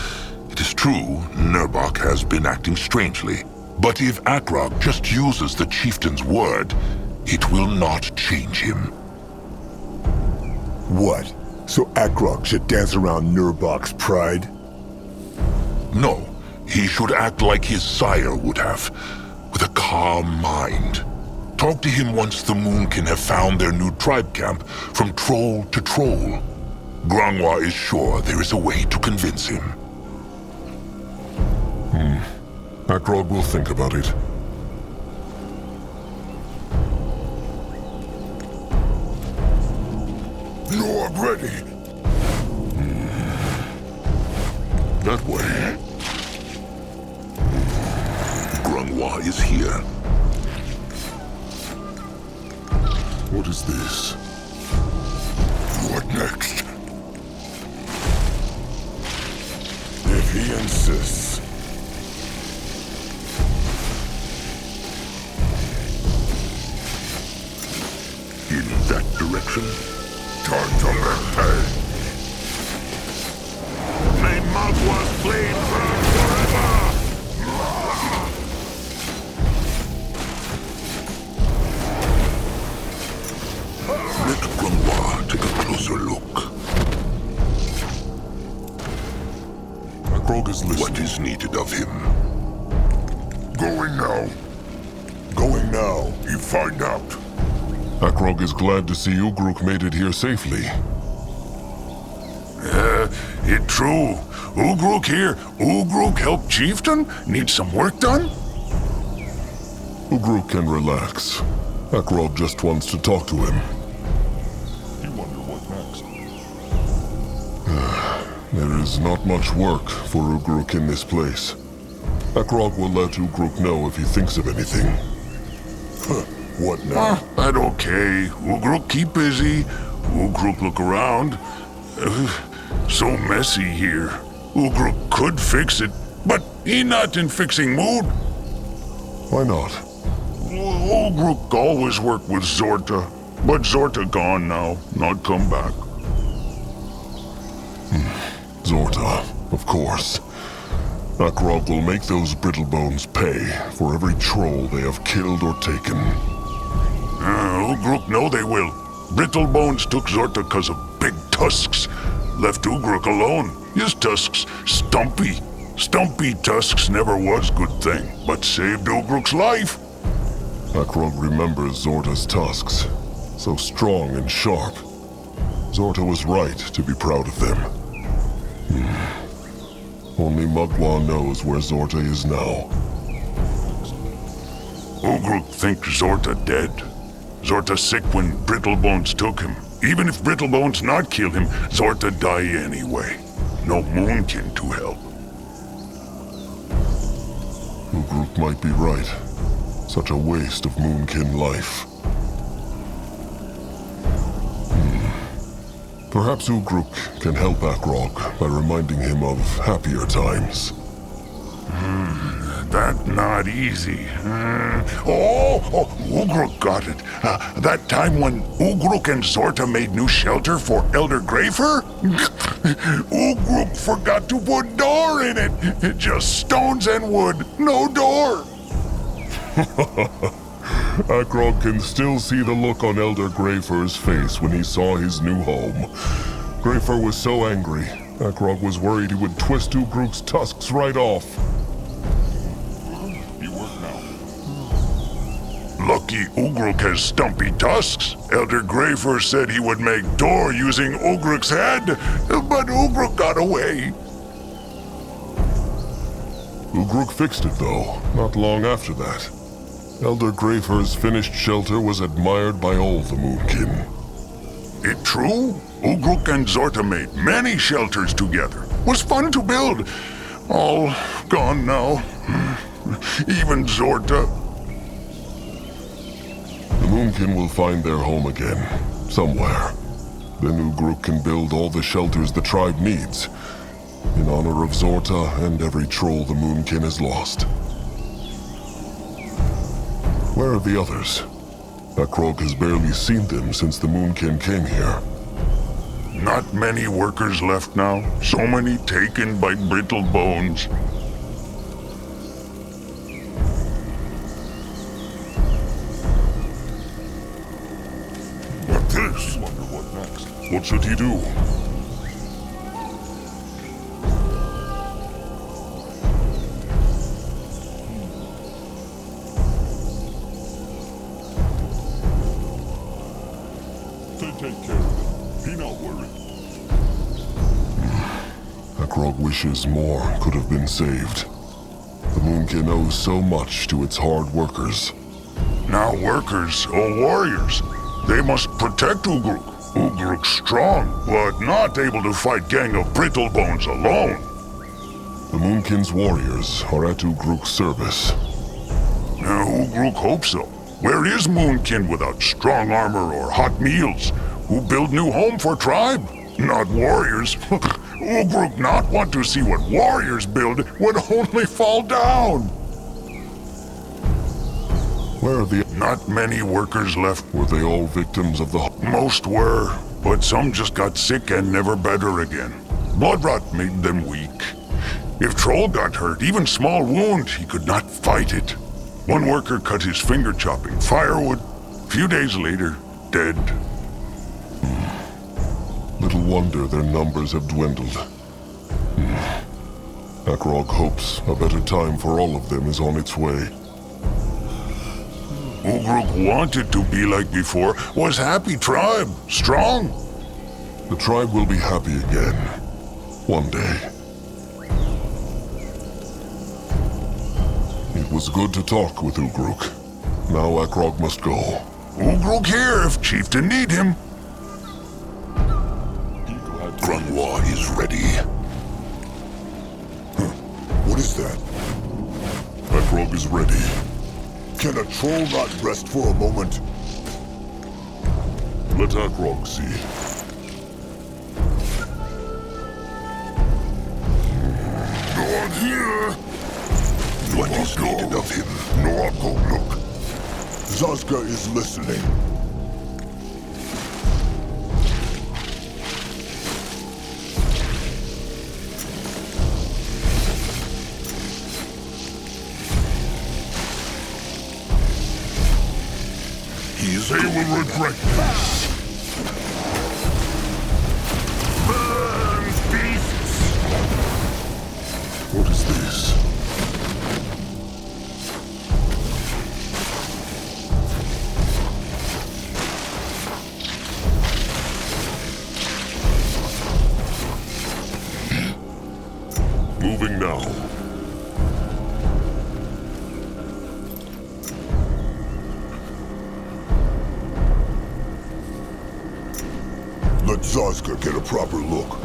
It is true, Nurbok has been acting strangely. But if Akrog just uses the chieftain's word, it will not change him. What? So Akrog should dance around Nurbok's pride? No, he should act like his sire would have, with a calm mind. Talk to him once the Moonkin have found their new tribe camp from troll to troll. Grangwa is sure there is a way to convince him. Akrog will think about it. You're ready. That way. Grangwa is here. What is this? What next? If he insists. In that direction? Time to make hay. May Magwa's flame burn forever! Let Grangwa take a closer look. Akrog is listening. What is needed of him? Going now. Going now. You find out. Akrog is glad to see Ugruk made it here safely. It true. Ugruk here. Ugruk help chieftain? Need some work done? Ugruk can relax. Akrog just wants to talk to him. You wonder what next. There is not much work for Ugruk in this place. Akrog will let Ugruk know if he thinks of anything. What now? That okay. Ugruk keep busy. Ugruk look around. So messy here. Ugruk could fix it, but he not in fixing mood. Why not? Ugruk always work with Zorta, but Zorta gone now, not come back. Zorta, of course. Akrog will make those Brittlebones pay for every troll they have killed or taken. Ugruk know they will. Brittlebones took Zorta 'cause of big tusks. Left Ugruk alone. His tusks stumpy. Stumpy tusks never was good thing, but saved Ugruk's life. Akrog remembers Zorta's tusks. So strong and sharp. Zorta was right to be proud of them. Only Mugwa knows where Zorta is now. Ugruk thinks Zorta dead. Zorta sick when Brittlebones took him. Even if Brittlebones not kill him, Zorta die anyway. No Moonkin to help. Ugruk might be right. Such a waste of Moonkin life. Perhaps Ugruk can help Akrog by reminding him of happier times. That not easy. Ugruk got it. That time when Ugruk and Zorta made new shelter for Elder Grafer? Ugruk forgot to put door in it. Just stones and wood, no door. Akrog can still see the look on Elder Grafer's face when he saw his new home. Grafer was so angry, Akrog was worried he would twist Ugruk's tusks right off. Lucky Ugruk has stumpy tusks. Elder Grafer said he would make door using Ugruk's head, but Ugruk got away. Ugruk fixed it though, not long after that. Elder Grafer's finished shelter was admired by all the Moonkin. It true? Ugruk and Zorta made many shelters together. Was fun to build. All gone now. Even Zorta. The Moonkin will find their home again, somewhere. Then Ugruk can build all the shelters the tribe needs, in honor of Zorta and every troll the Moonkin has lost. Where are the others? Akrog has barely seen them since the Moonkin came here. Not many workers left now. So many taken by brittle bones. What this? Wonder what next. What should he do? Take care of it. Be not worried. Akrog wishes more could have been saved. The Moonkin owes so much to its hard workers. Now workers or warriors. They must protect Ugruk. Ugruk's strong, but not able to fight gang of brittle bones alone. The Moonkin's warriors are at Ugruk's service. Now Ugruk hopes so. Where is Moonkin without strong armor or hot meals? Who build new home for tribe? Not warriors. Ugruk not want to see what warriors build would only fall down. Where are the... Not many workers left. Were they all victims of the... Most were, but some just got sick and never better again. Blood rot made them weak. If Troll got hurt, even small wound, he could not fight it. One worker cut his finger chopping firewood. Few days later, dead. Little wonder their numbers have dwindled. Akrog hopes a better time for all of them is on its way. Ugruk wanted to be like before, was happy tribe, strong. The tribe will be happy again. One day. It was good to talk with Ugruk. Now Akrog must go. Ugruk here if Chieftain need him. Grunwa is ready. What is that? Akrog is ready. Can a troll not rest for a moment? Let Akrog see. Not here. What is needed of him? No, I'll go look. Zazka is listening. They will regret this. Burn, beasts! What is this? Moving now. Let Zazka get a proper look.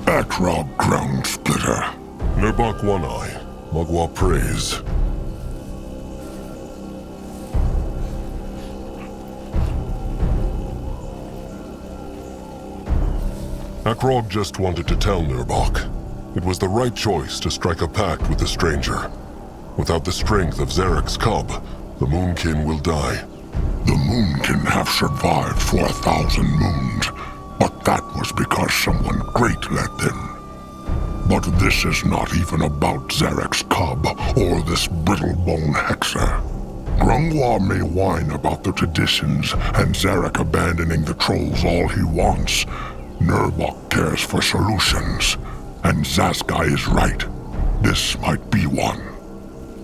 Akrog Ground Splitter. Nerbak One Eye. Magua prays. Akrog just wanted to tell Nurbok. It was the right choice to strike a pact with the stranger. Without the strength of Zarek's cub, the Moonkin will die. The Moonkin have survived for 1,000 moons, but that was because someone great led them. But this is not even about Zarek's cub or this brittle-bone hexer. Grungwar may whine about the traditions and Zarek abandoning the trolls all he wants. Nurbok cares for solutions, and Zaskai is right. This might be one.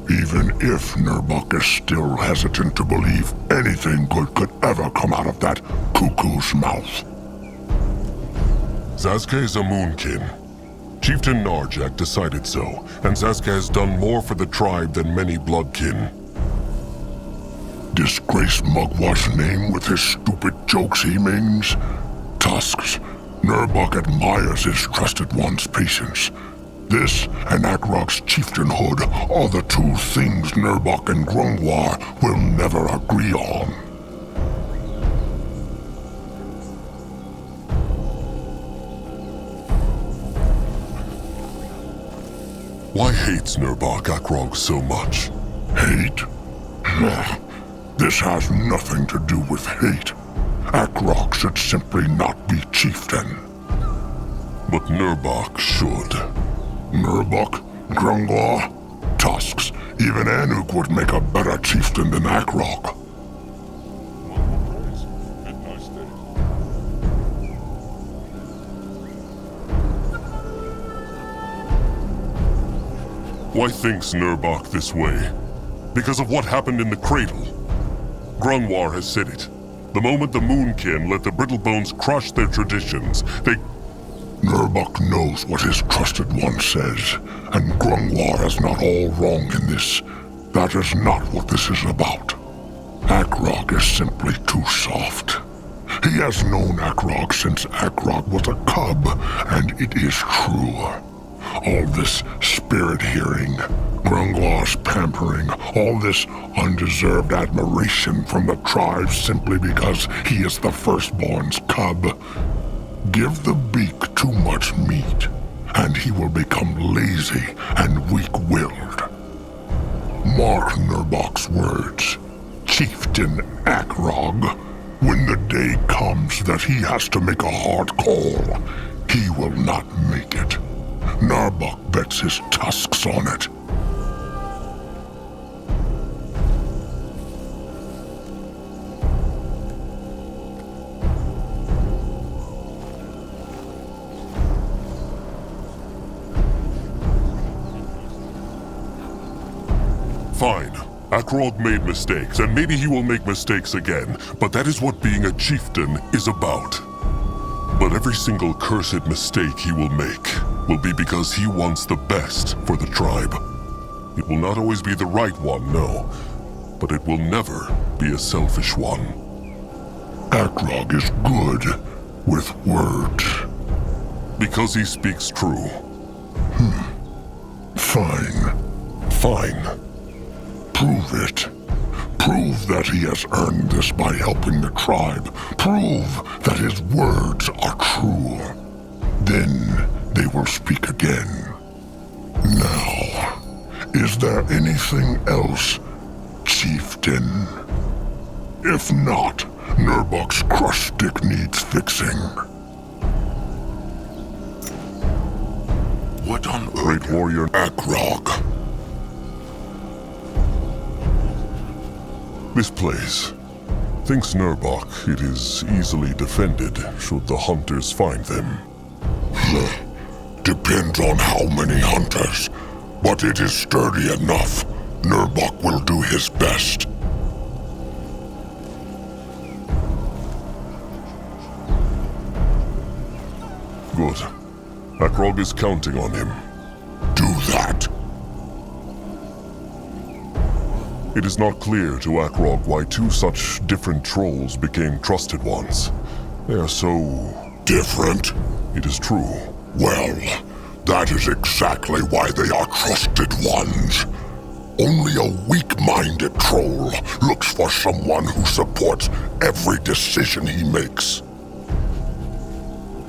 Even if Nurbok is still hesitant to believe anything good could ever come out of that cuckoo's mouth. Zaska is a Moonkin. Chieftain Narjak decided so, and Zaska has done more for the tribe than many Bloodkin. Disgrace Mugwa's name with his stupid jokes he mings? Tusks, Nurbok admires his trusted one's patience. This and Akrog's chieftainhood are the two things Nurbok and Grungwar will never agree on. Why hates Nurbok Akrog so much? Hate? This has nothing to do with hate. Akrog should simply not be chieftain. But Nurbok should. Nurbok? Grungwar? Tusks. Even Anuk would make a better chieftain than Akrog. Why thinks Nurbok this way? Because of what happened in the cradle. Grungwar has said it. The moment the Moonkin let the Brittlebones crush their traditions, they... Nurbok knows what his trusted one says, and Grungwar is not all wrong in this. That is not what this is about. Akrog is simply too soft. He has known Akrog since Akrog was a cub, and it is true. All this spirit hearing, Grungwar's pampering, all this undeserved admiration from the tribe simply because he is the firstborn's cub. Give the beak too much meat, and he will become lazy and weak-willed. Mark Nurbok's words, Chieftain Akrog. When the day comes that he has to make a hard call, he will not make it. Nurbok bets his tusks on it. Fine. Akrog made mistakes, and maybe he will make mistakes again, but that is what being a chieftain is about. But every single cursed mistake he will make will be because he wants the best for the tribe. It will not always be the right one, no, but it will never be a selfish one. Akrog is good with words. Because he speaks true. Fine. Fine. Prove it. Prove that he has earned this by helping the tribe. Prove that his words are true. Then they will speak again. Now, is there anything else, Chieftain? If not, Nurbok's crush stick needs fixing. What on earth? Great warrior Akrog. This place. Thinks Nurbok it is easily defended should the hunters find them. Depends on how many hunters, but it is sturdy enough. Nurbok will do his best. Good. Akrog is counting on him. Do that. It is not clear to Akrog why two such different trolls became trusted ones. They are so... different? It is true. Well, that is exactly why they are trusted ones. Only a weak-minded troll looks for someone who supports every decision he makes.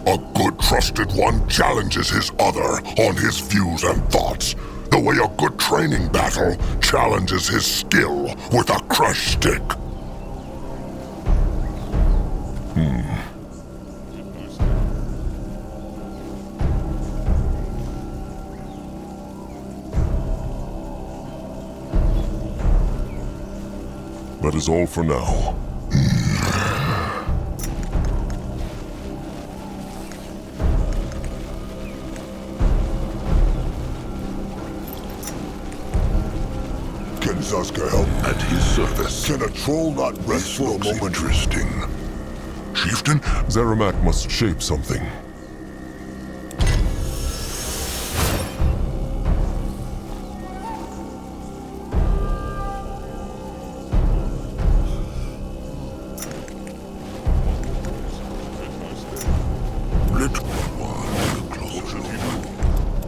A good trusted one challenges his other on his views and thoughts, the way a good training battle challenges his skill with a crush stick. That is all for now. Can Zaska help? At his service. Can a troll not rest This for a looks moment? interesting. Chieftain? Zeramak must shape something.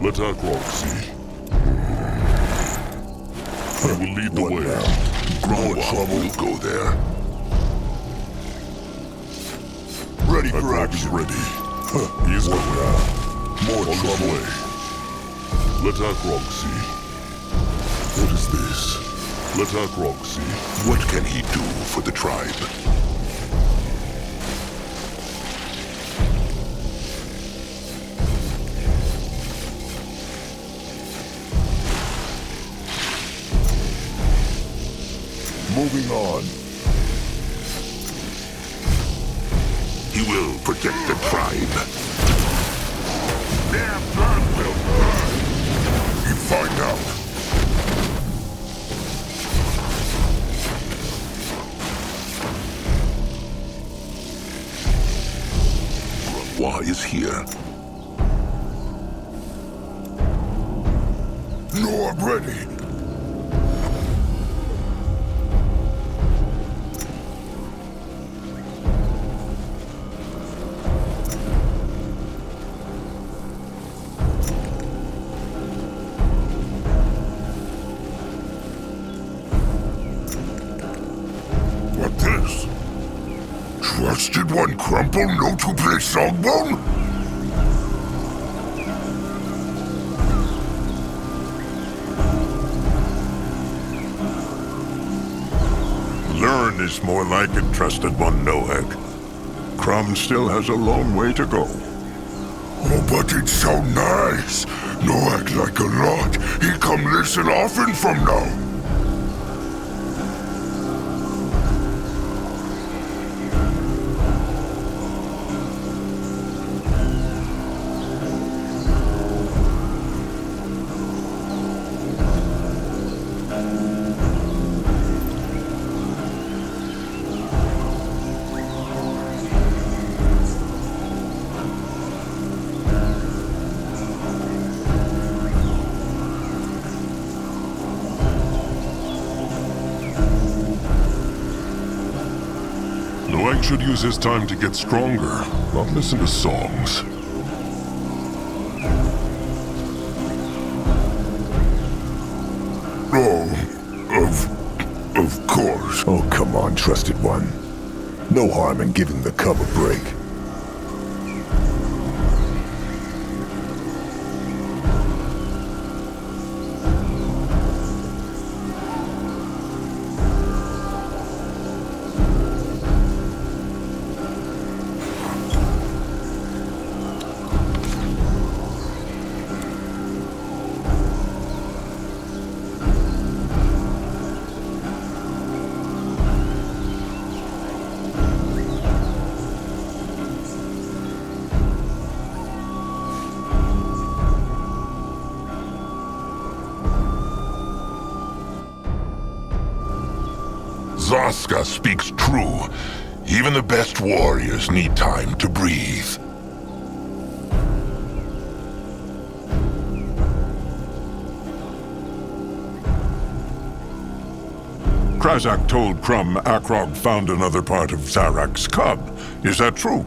Let Akrog see. He will lead the way. More trouble will go there. Ready for Akrog is action. ready. He is going. More On his trouble. way. Let Akrog see. What is this? Let Akrog see. What can he do for the tribe? Moving on. He will protect the tribe. Their blood will burn. You find out. Why is here? No, I'm ready. What this? Trusted one crumple, no to play songbone? Learn is more like it, trusted one, Noak. Crumb still has a long way to go. Oh, but it's so nice. No act like a lot. He come listen often from now. Noak should use his time to get stronger, not listen to songs. Oh, of course. Oh, come on, trusted one. No harm in giving the cub a break. Zaska speaks true. Even the best warriors need time to breathe. Krazak told Crumb Akrog found another part of Zarak's cub. Is that true?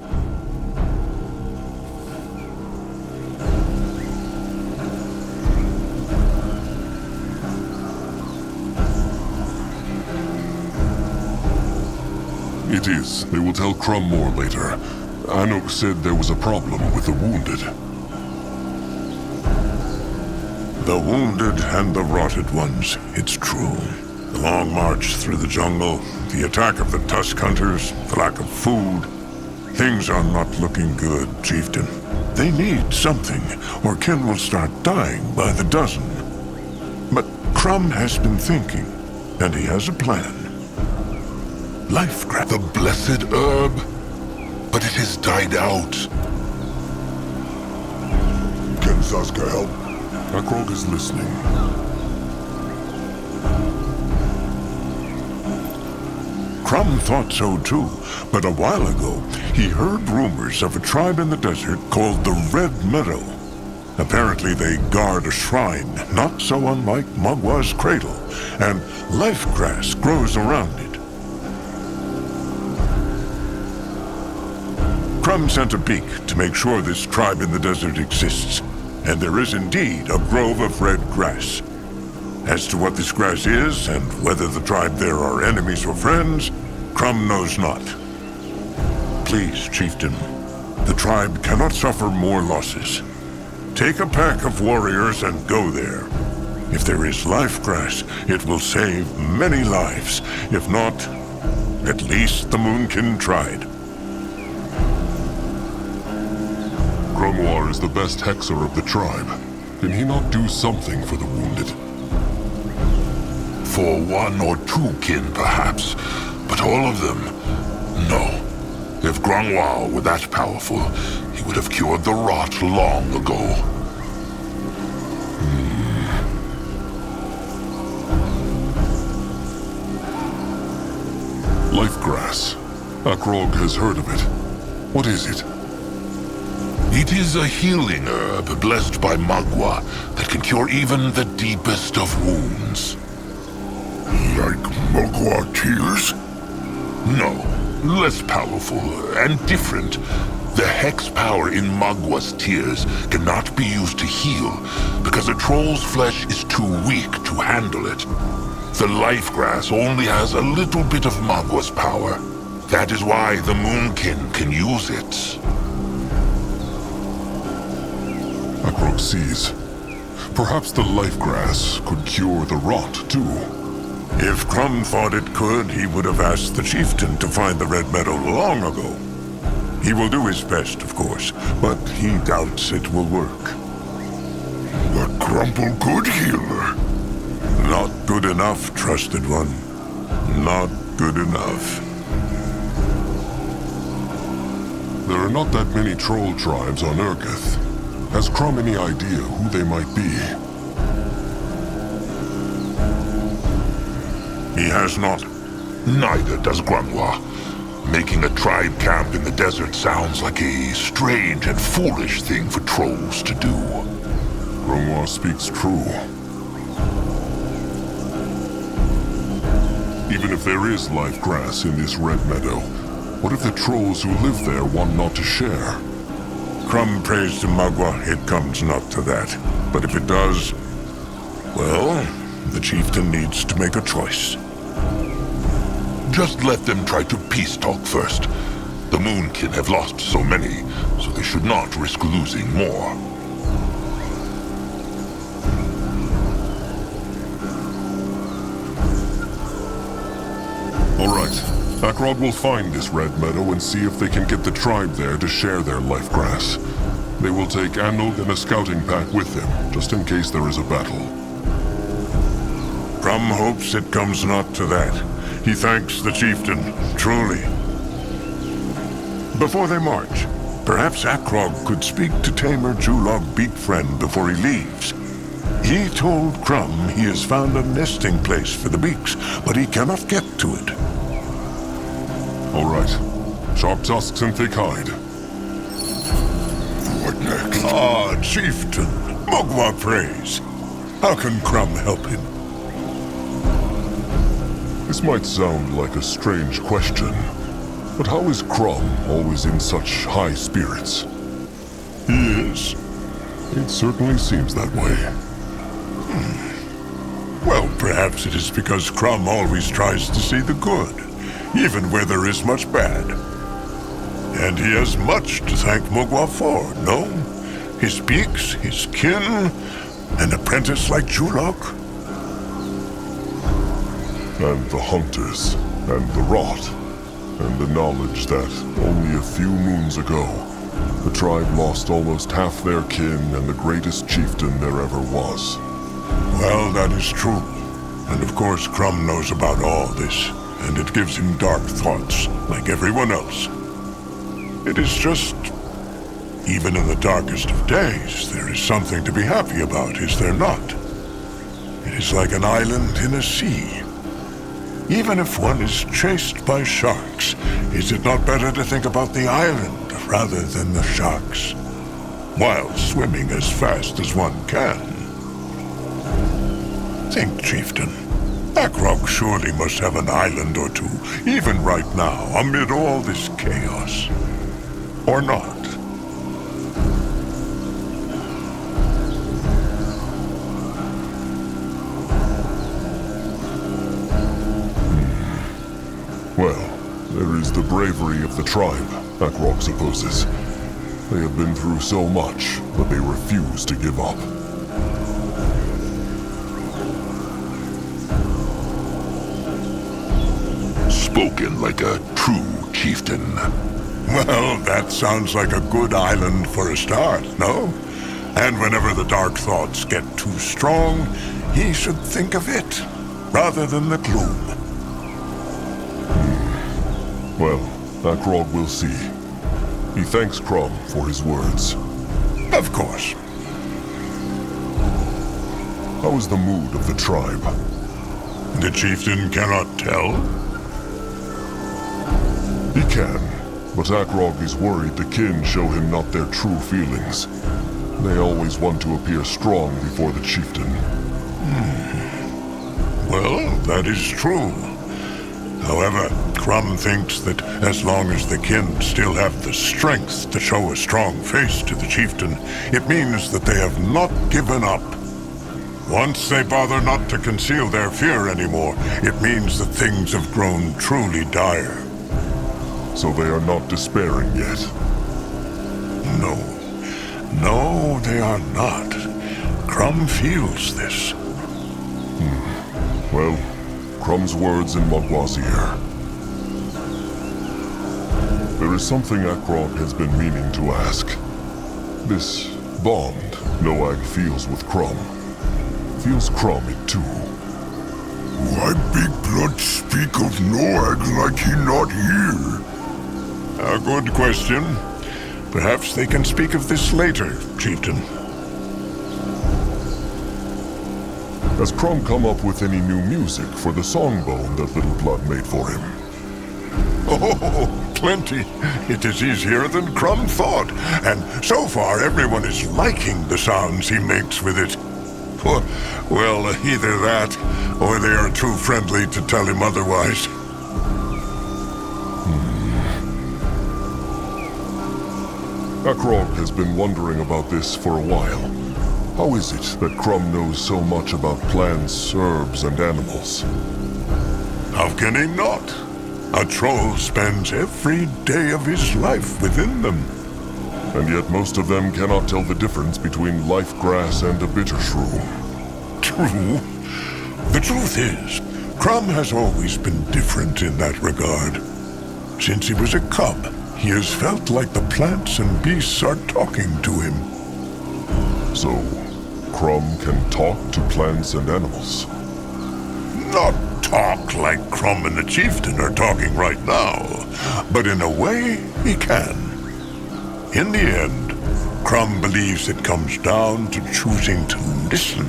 It is. They will tell Crumb more later. Anuk said there was a problem with the wounded. The wounded and the rotted ones, it's true. The long march through the jungle, the attack of the tusk hunters, the lack of food. Things are not looking good, Chieftain. They need something, or Ken will start dying by the dozen. But Crumb has been thinking, and he has a plan. Life grab. The blessed herb? But it has died out. Can Saska help? Akrog is listening. Crumb thought so too, but a while ago, he heard rumors of a tribe in the desert called the Red Meadow. Apparently they guard a shrine, not so unlike Mugwa's cradle, and life grass grows around it. Crumb sent a beak to make sure this tribe in the desert exists, and there is indeed a grove of red grass. As to what this grass is, and whether the tribe there are enemies or friends, Crumb knows not. Please, Chieftain, the tribe cannot suffer more losses. Take a pack of warriors and go there. If there is life grass, it will save many lives. If not, at least the Moonkin tried. Grimoire is the best hexer of the tribe. Can he not do something for the wounded? For one or two kin, perhaps. But all of them? No. If Grimoire were that powerful, he would have cured the rot long ago. Life grass. Akrog has heard of it. What is it? It is a healing herb blessed by Mugwa that can cure even the deepest of wounds. Like Mugwa tears? No, less powerful and different. The hex power in Mugwa's tears cannot be used to heal because a troll's flesh is too weak to handle it. The life grass only has a little bit of Mugwa's power. That is why the Moonkin can use it. Akrog sees. Perhaps the life grass could cure the rot, too. If Crumb thought it could, he would have asked the chieftain to find the Red Meadow long ago. He will do his best, of course, but he doubts it will work. But Crumple could heal her. Not good enough, trusted one. Not good enough. There are not that many troll tribes on Urgith. Has Crum any idea who they might be? He has not. Neither does Grimoire. Making a tribe camp in the desert sounds like a strange and foolish thing for trolls to do. Grimoire speaks true. Even if there is life grass in this red meadow, what if the trolls who live there want not to share? Crumb prays to Mugwa, it comes not to that. But if it does, well, the chieftain needs to make a choice. Just let them try to peace talk first. The Moonkin have lost so many, so they should not risk losing more. All right. Akrog will find this red meadow and see if they can get the tribe there to share their life grass. They will take Anug and a scouting pack with them, just in case there is a battle. Crumb hopes it comes not to that. He thanks the chieftain, truly. Before they march, perhaps Akrog could speak to Tamer Julog Beak Friend before he leaves. He told Crumb he has found a nesting place for the beaks, but he cannot get to it. All right. Sharp tusks and thick hide. What next? Ah, chieftain, Mugwa prays. How can Crumb help him? This might sound like a strange question, but how is Crum always in such high spirits? He is. It certainly seems that way. Well, perhaps it is because Crumb always tries to see the good, even where there is much bad. And he has much to thank Mugwa for, no? His peaks, his kin, an apprentice like Julok. And the hunters, and the rot, and the knowledge that only a few moons ago, the tribe lost almost half their kin and the greatest chieftain there ever was. Well, that is true. And of course, Crum knows about all this, and it gives him dark thoughts, like everyone else. It is just... even in the darkest of days, there is something to be happy about, is there not? It is like an island in a sea. Even if one is chased by sharks, is it not better to think about the island rather than the sharks? While swimming as fast as one can. Think, Chieftain. Akrog surely must have an island or two, even right now, amid all this chaos. Or not? Well, there is the bravery of the tribe, Akrog supposes. They have been through so much, but they refuse to give up. Spoken like a true chieftain. Well, that sounds like a good island for a start, no? And whenever the dark thoughts get too strong, he should think of it, rather than the gloom. Well, Akrog will see. He thanks Crum for his words. Of course. How is the mood of the tribe? The chieftain cannot tell? He can, but Akrog is worried the kin show him not their true feelings. They always want to appear strong before the chieftain. Well, that is true. However, Crum thinks that as long as the kin still have the strength to show a strong face to the chieftain, it means that they have not given up. Once they bother not to conceal their fear anymore, it means that things have grown truly dire. So they are not despairing yet. No. No, they are not. Crum feels this. Well, Crum's words in Mugwa's ear. There is something Akrog has been meaning to ask. This bond Noag feels with Crum. Feels Crum it too. Why Big Blood speak of Noag like he not here? A good question. Perhaps they can speak of this later, Chieftain. Has Crum come up with any new music for the songbone that Little Blood made for him? Oh, plenty. It is easier than Crum thought. And so far, everyone is liking the sounds he makes with it. Well, either that, or they are too friendly to tell him otherwise. Akrog has been wondering about this for a while. How is it that Crum knows so much about plants, herbs, and animals? How can he not? A troll spends every day of his life within them. And yet most of them cannot tell the difference between life grass and a bitter shroom. True. The truth is, Crum has always been different in that regard. Since he was a cub, he has felt like the plants and beasts are talking to him. So, Crum can talk to plants and animals? Not talk like Crum and the Chieftain are talking right now, but in a way, he can. In the end, Crum believes it comes down to choosing to listen.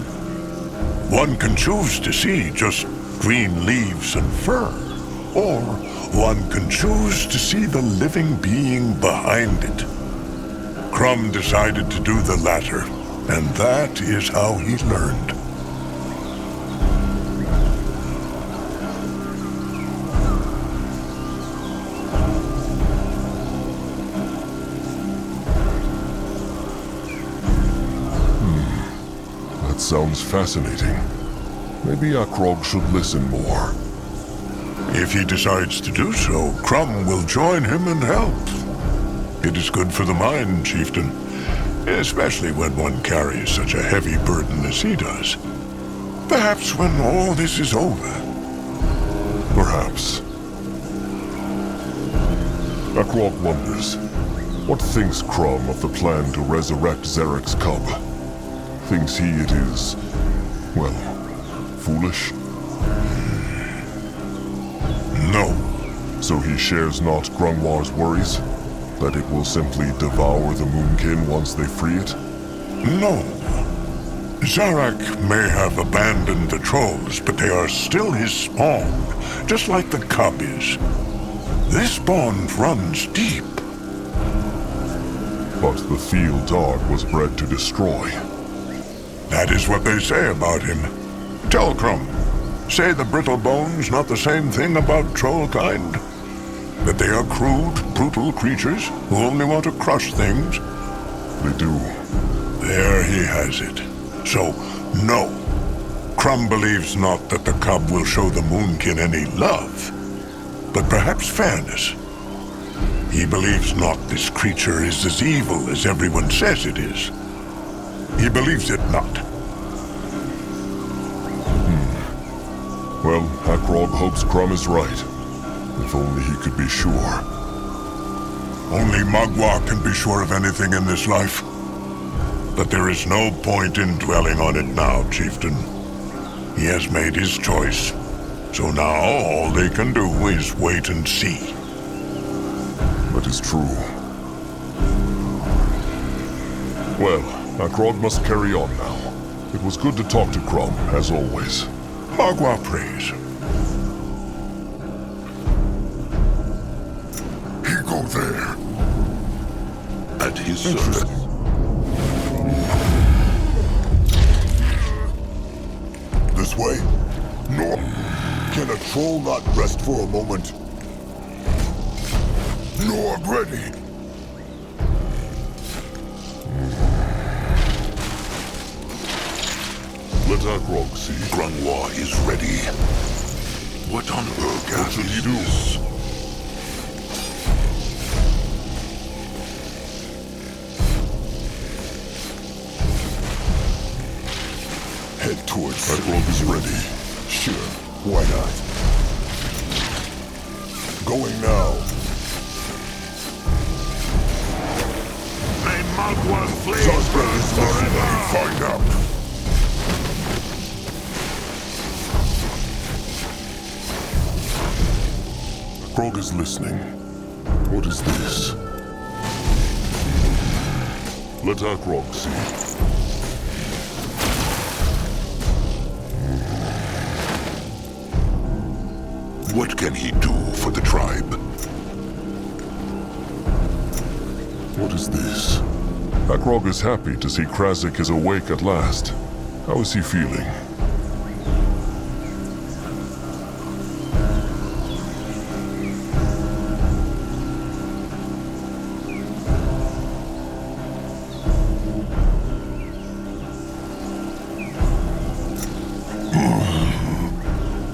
One can choose to see just green leaves and fur, or one can choose to see the living being behind it. Crum decided to do the latter, and that is how he learned. That sounds fascinating. Maybe Akrog should listen more. If he decides to do so, Crum will join him and help. It is good for the mind, chieftain, especially when one carries such a heavy burden as he does. Perhaps when all this is over. Perhaps. Akrog wonders, what thinks Krum of the plan to resurrect Zarek's cub? Thinks he it is, well, foolish? No. So he shares not Grungwar's worries? That it will simply devour the Moonkin once they free it? No. Zarak may have abandoned the trolls, but they are still his spawn, just like the cub is. This bond runs deep. But the field dog was bred to destroy. That is what they say about him. Tell Krum, say the brittle bones not the same thing about troll kind? That they are crude, brutal creatures who only want to crush things? They do. There he has it. So, no. Krum believes not that the cub will show the Moonkin any love, but perhaps fairness. He believes not this creature is as evil as everyone says it is. He believes it not. Well, Akrog hopes Krum is right. If only he could be sure. Only Magua can be sure of anything in this life. But there is no point in dwelling on it now, chieftain. He has made his choice. So now all they can do is wait and see. That is true. Well, Akrog must carry on now. It was good to talk to Krum, as always. Magua prays. He go there. At his service. This way? No. Can a troll not rest for a moment? No, I'm ready. Let Akrog see. Grungwar is ready. What on earth What should he do? Head towards Akrog is ready. Sure, why not? Going now. May Magua flee Suspect is forever. Find out. Akrog is listening. What is this? Let Akrog see. What can he do for the tribe? What is this? Akrog is happy to see Krasik is awake at last. How is he feeling?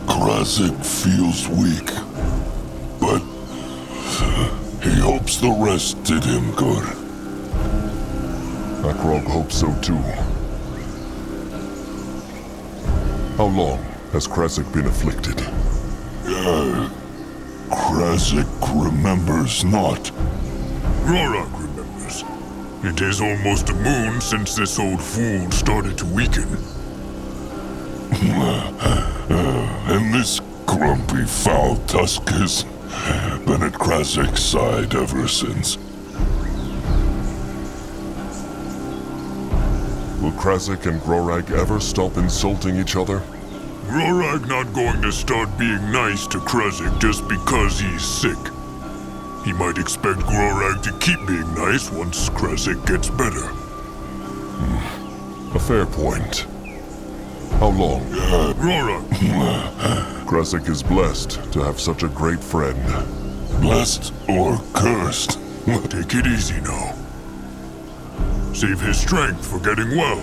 Krasik feels weak, but he hopes the rest did him good. Akrog hopes so too. How long has Krasik been afflicted? Krasik remembers not. Rorak remembers. It is almost a moon since this old fool started to weaken. And this grumpy foul tusk has been at Krasik's side ever since. Will Krasik and Grorag ever stop insulting each other? Rorak not going to start being nice to Krasik just because he's sick. He might expect Grorag to keep being nice once Krasik gets better. A fair point. How long? Rorak! Krasik is blessed to have such a great friend. Blessed or cursed? Take it easy now. Save his strength for getting well,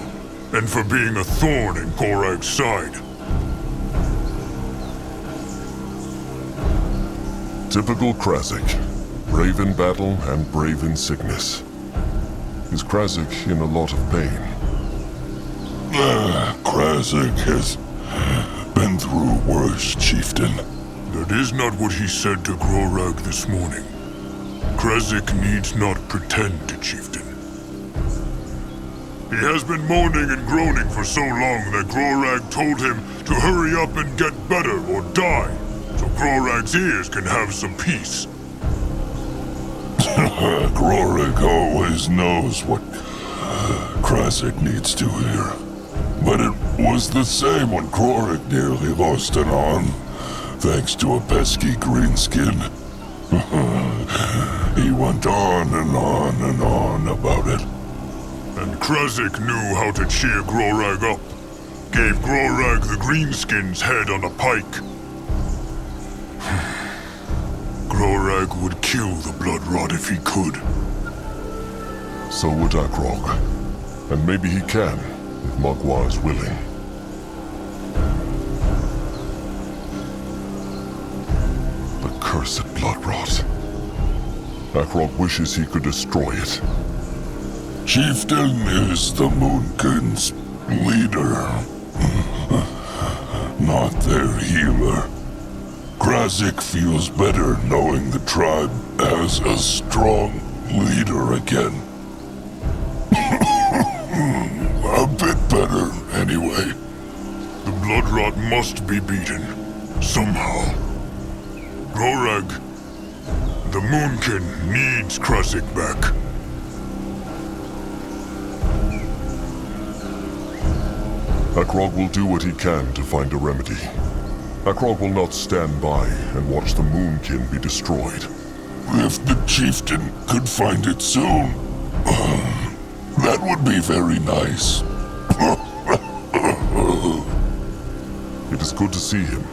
and for being a thorn in Korag's side. Typical Krasik. Brave in battle and brave in sickness. Is Krasik in a lot of pain? Krasik has been through worse, chieftain. That is not what he said to Grorag this morning. Krasik needs not pretend to chieftain. He has been moaning and groaning for so long that Grorag told him to hurry up and get better or die, so Grorag's ears can have some peace. Grorag always knows what Krasik needs to hear. But it was the same when Grorag nearly lost an arm, thanks to a pesky greenskin. He went on and on and on about it. And Krasik knew how to cheer Grorag up. Gave Grorag the greenskin's head on a pike. Grorag would kill the blood rot if he could. So would Akrog. And maybe he can, if Magua is willing. The cursed blood rot. Akrog wishes he could destroy it. Chieftain is the Moonkin's leader, not their healer. Krasik feels better knowing the tribe has a strong leader again. A bit better, anyway. The blood rot must be beaten. Somehow. Grorag, the Moonkin needs Krasik back. Akrog will do what he can to find a remedy. Akrog will not stand by and watch the Moonkin be destroyed. If the chieftain could find it soon, that would be very nice. It is good to see him,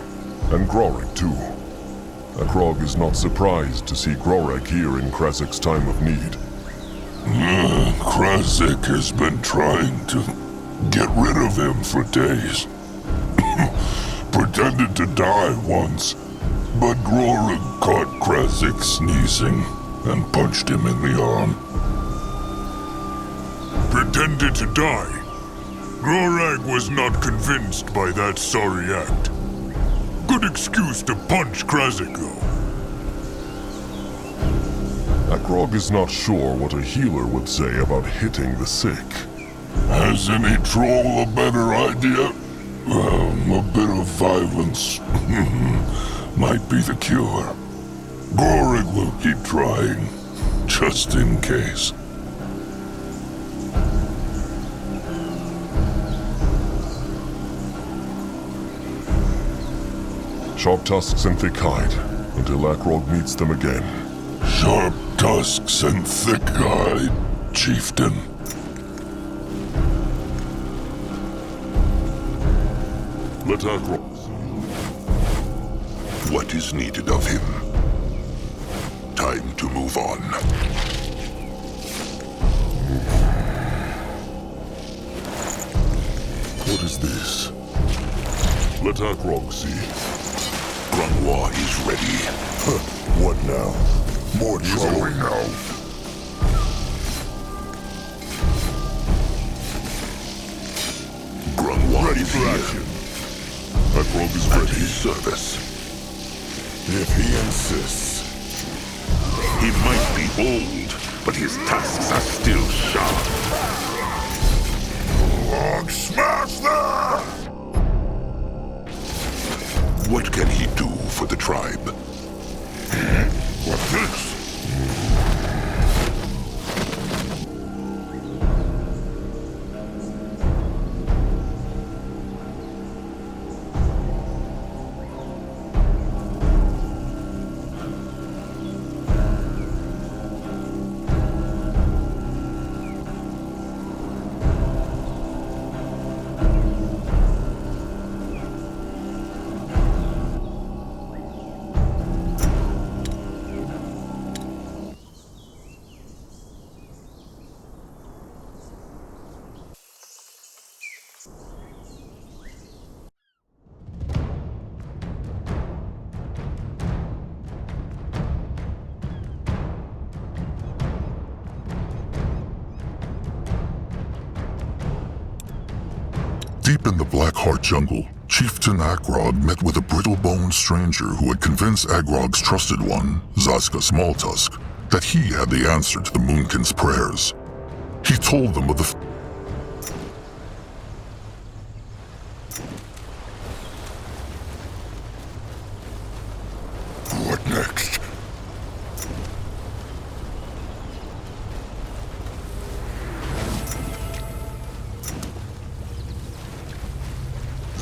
and Grorag too. Akrog is not surprised to see Grorag here in Krasik's time of need. Krasik has been trying to get rid of him for days. Pretended to die once, but Grorag caught Krasik sneezing and punched him in the arm. Pretended to die? Grorag was not convinced by that sorry act. Good excuse to punch Krasik, though. Akrog is not sure what a healer would say about hitting the sick. Has any troll a better idea? A bit of violence might be the cure. Grorag will keep trying, just in case. Sharp tusks and thick hide, until Akrog meets them again. Sharp tusks and thick hide, chieftain. Let Akrog. What is needed of him? Time to move on. What is this? Let Akrog see. Grunwa is ready. What now? More trouble now. Grunwa Ready is for here. action. Akrog is At ready. his service. If he insists. He might be old, but his tusks are still sharp. Log smash there! What can he do for the tribe? What's this? Deep in the Blackheart jungle, Chieftain Akrog met with a brittle-boned stranger who had convinced Agrog's trusted one, Zaska Smalltusk, that he had the answer to the Moonkin's prayers. He told them of the What next?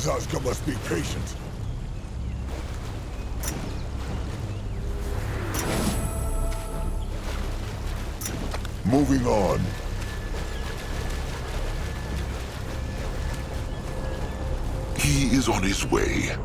Zaska must be patient. Moving on. He is on his way.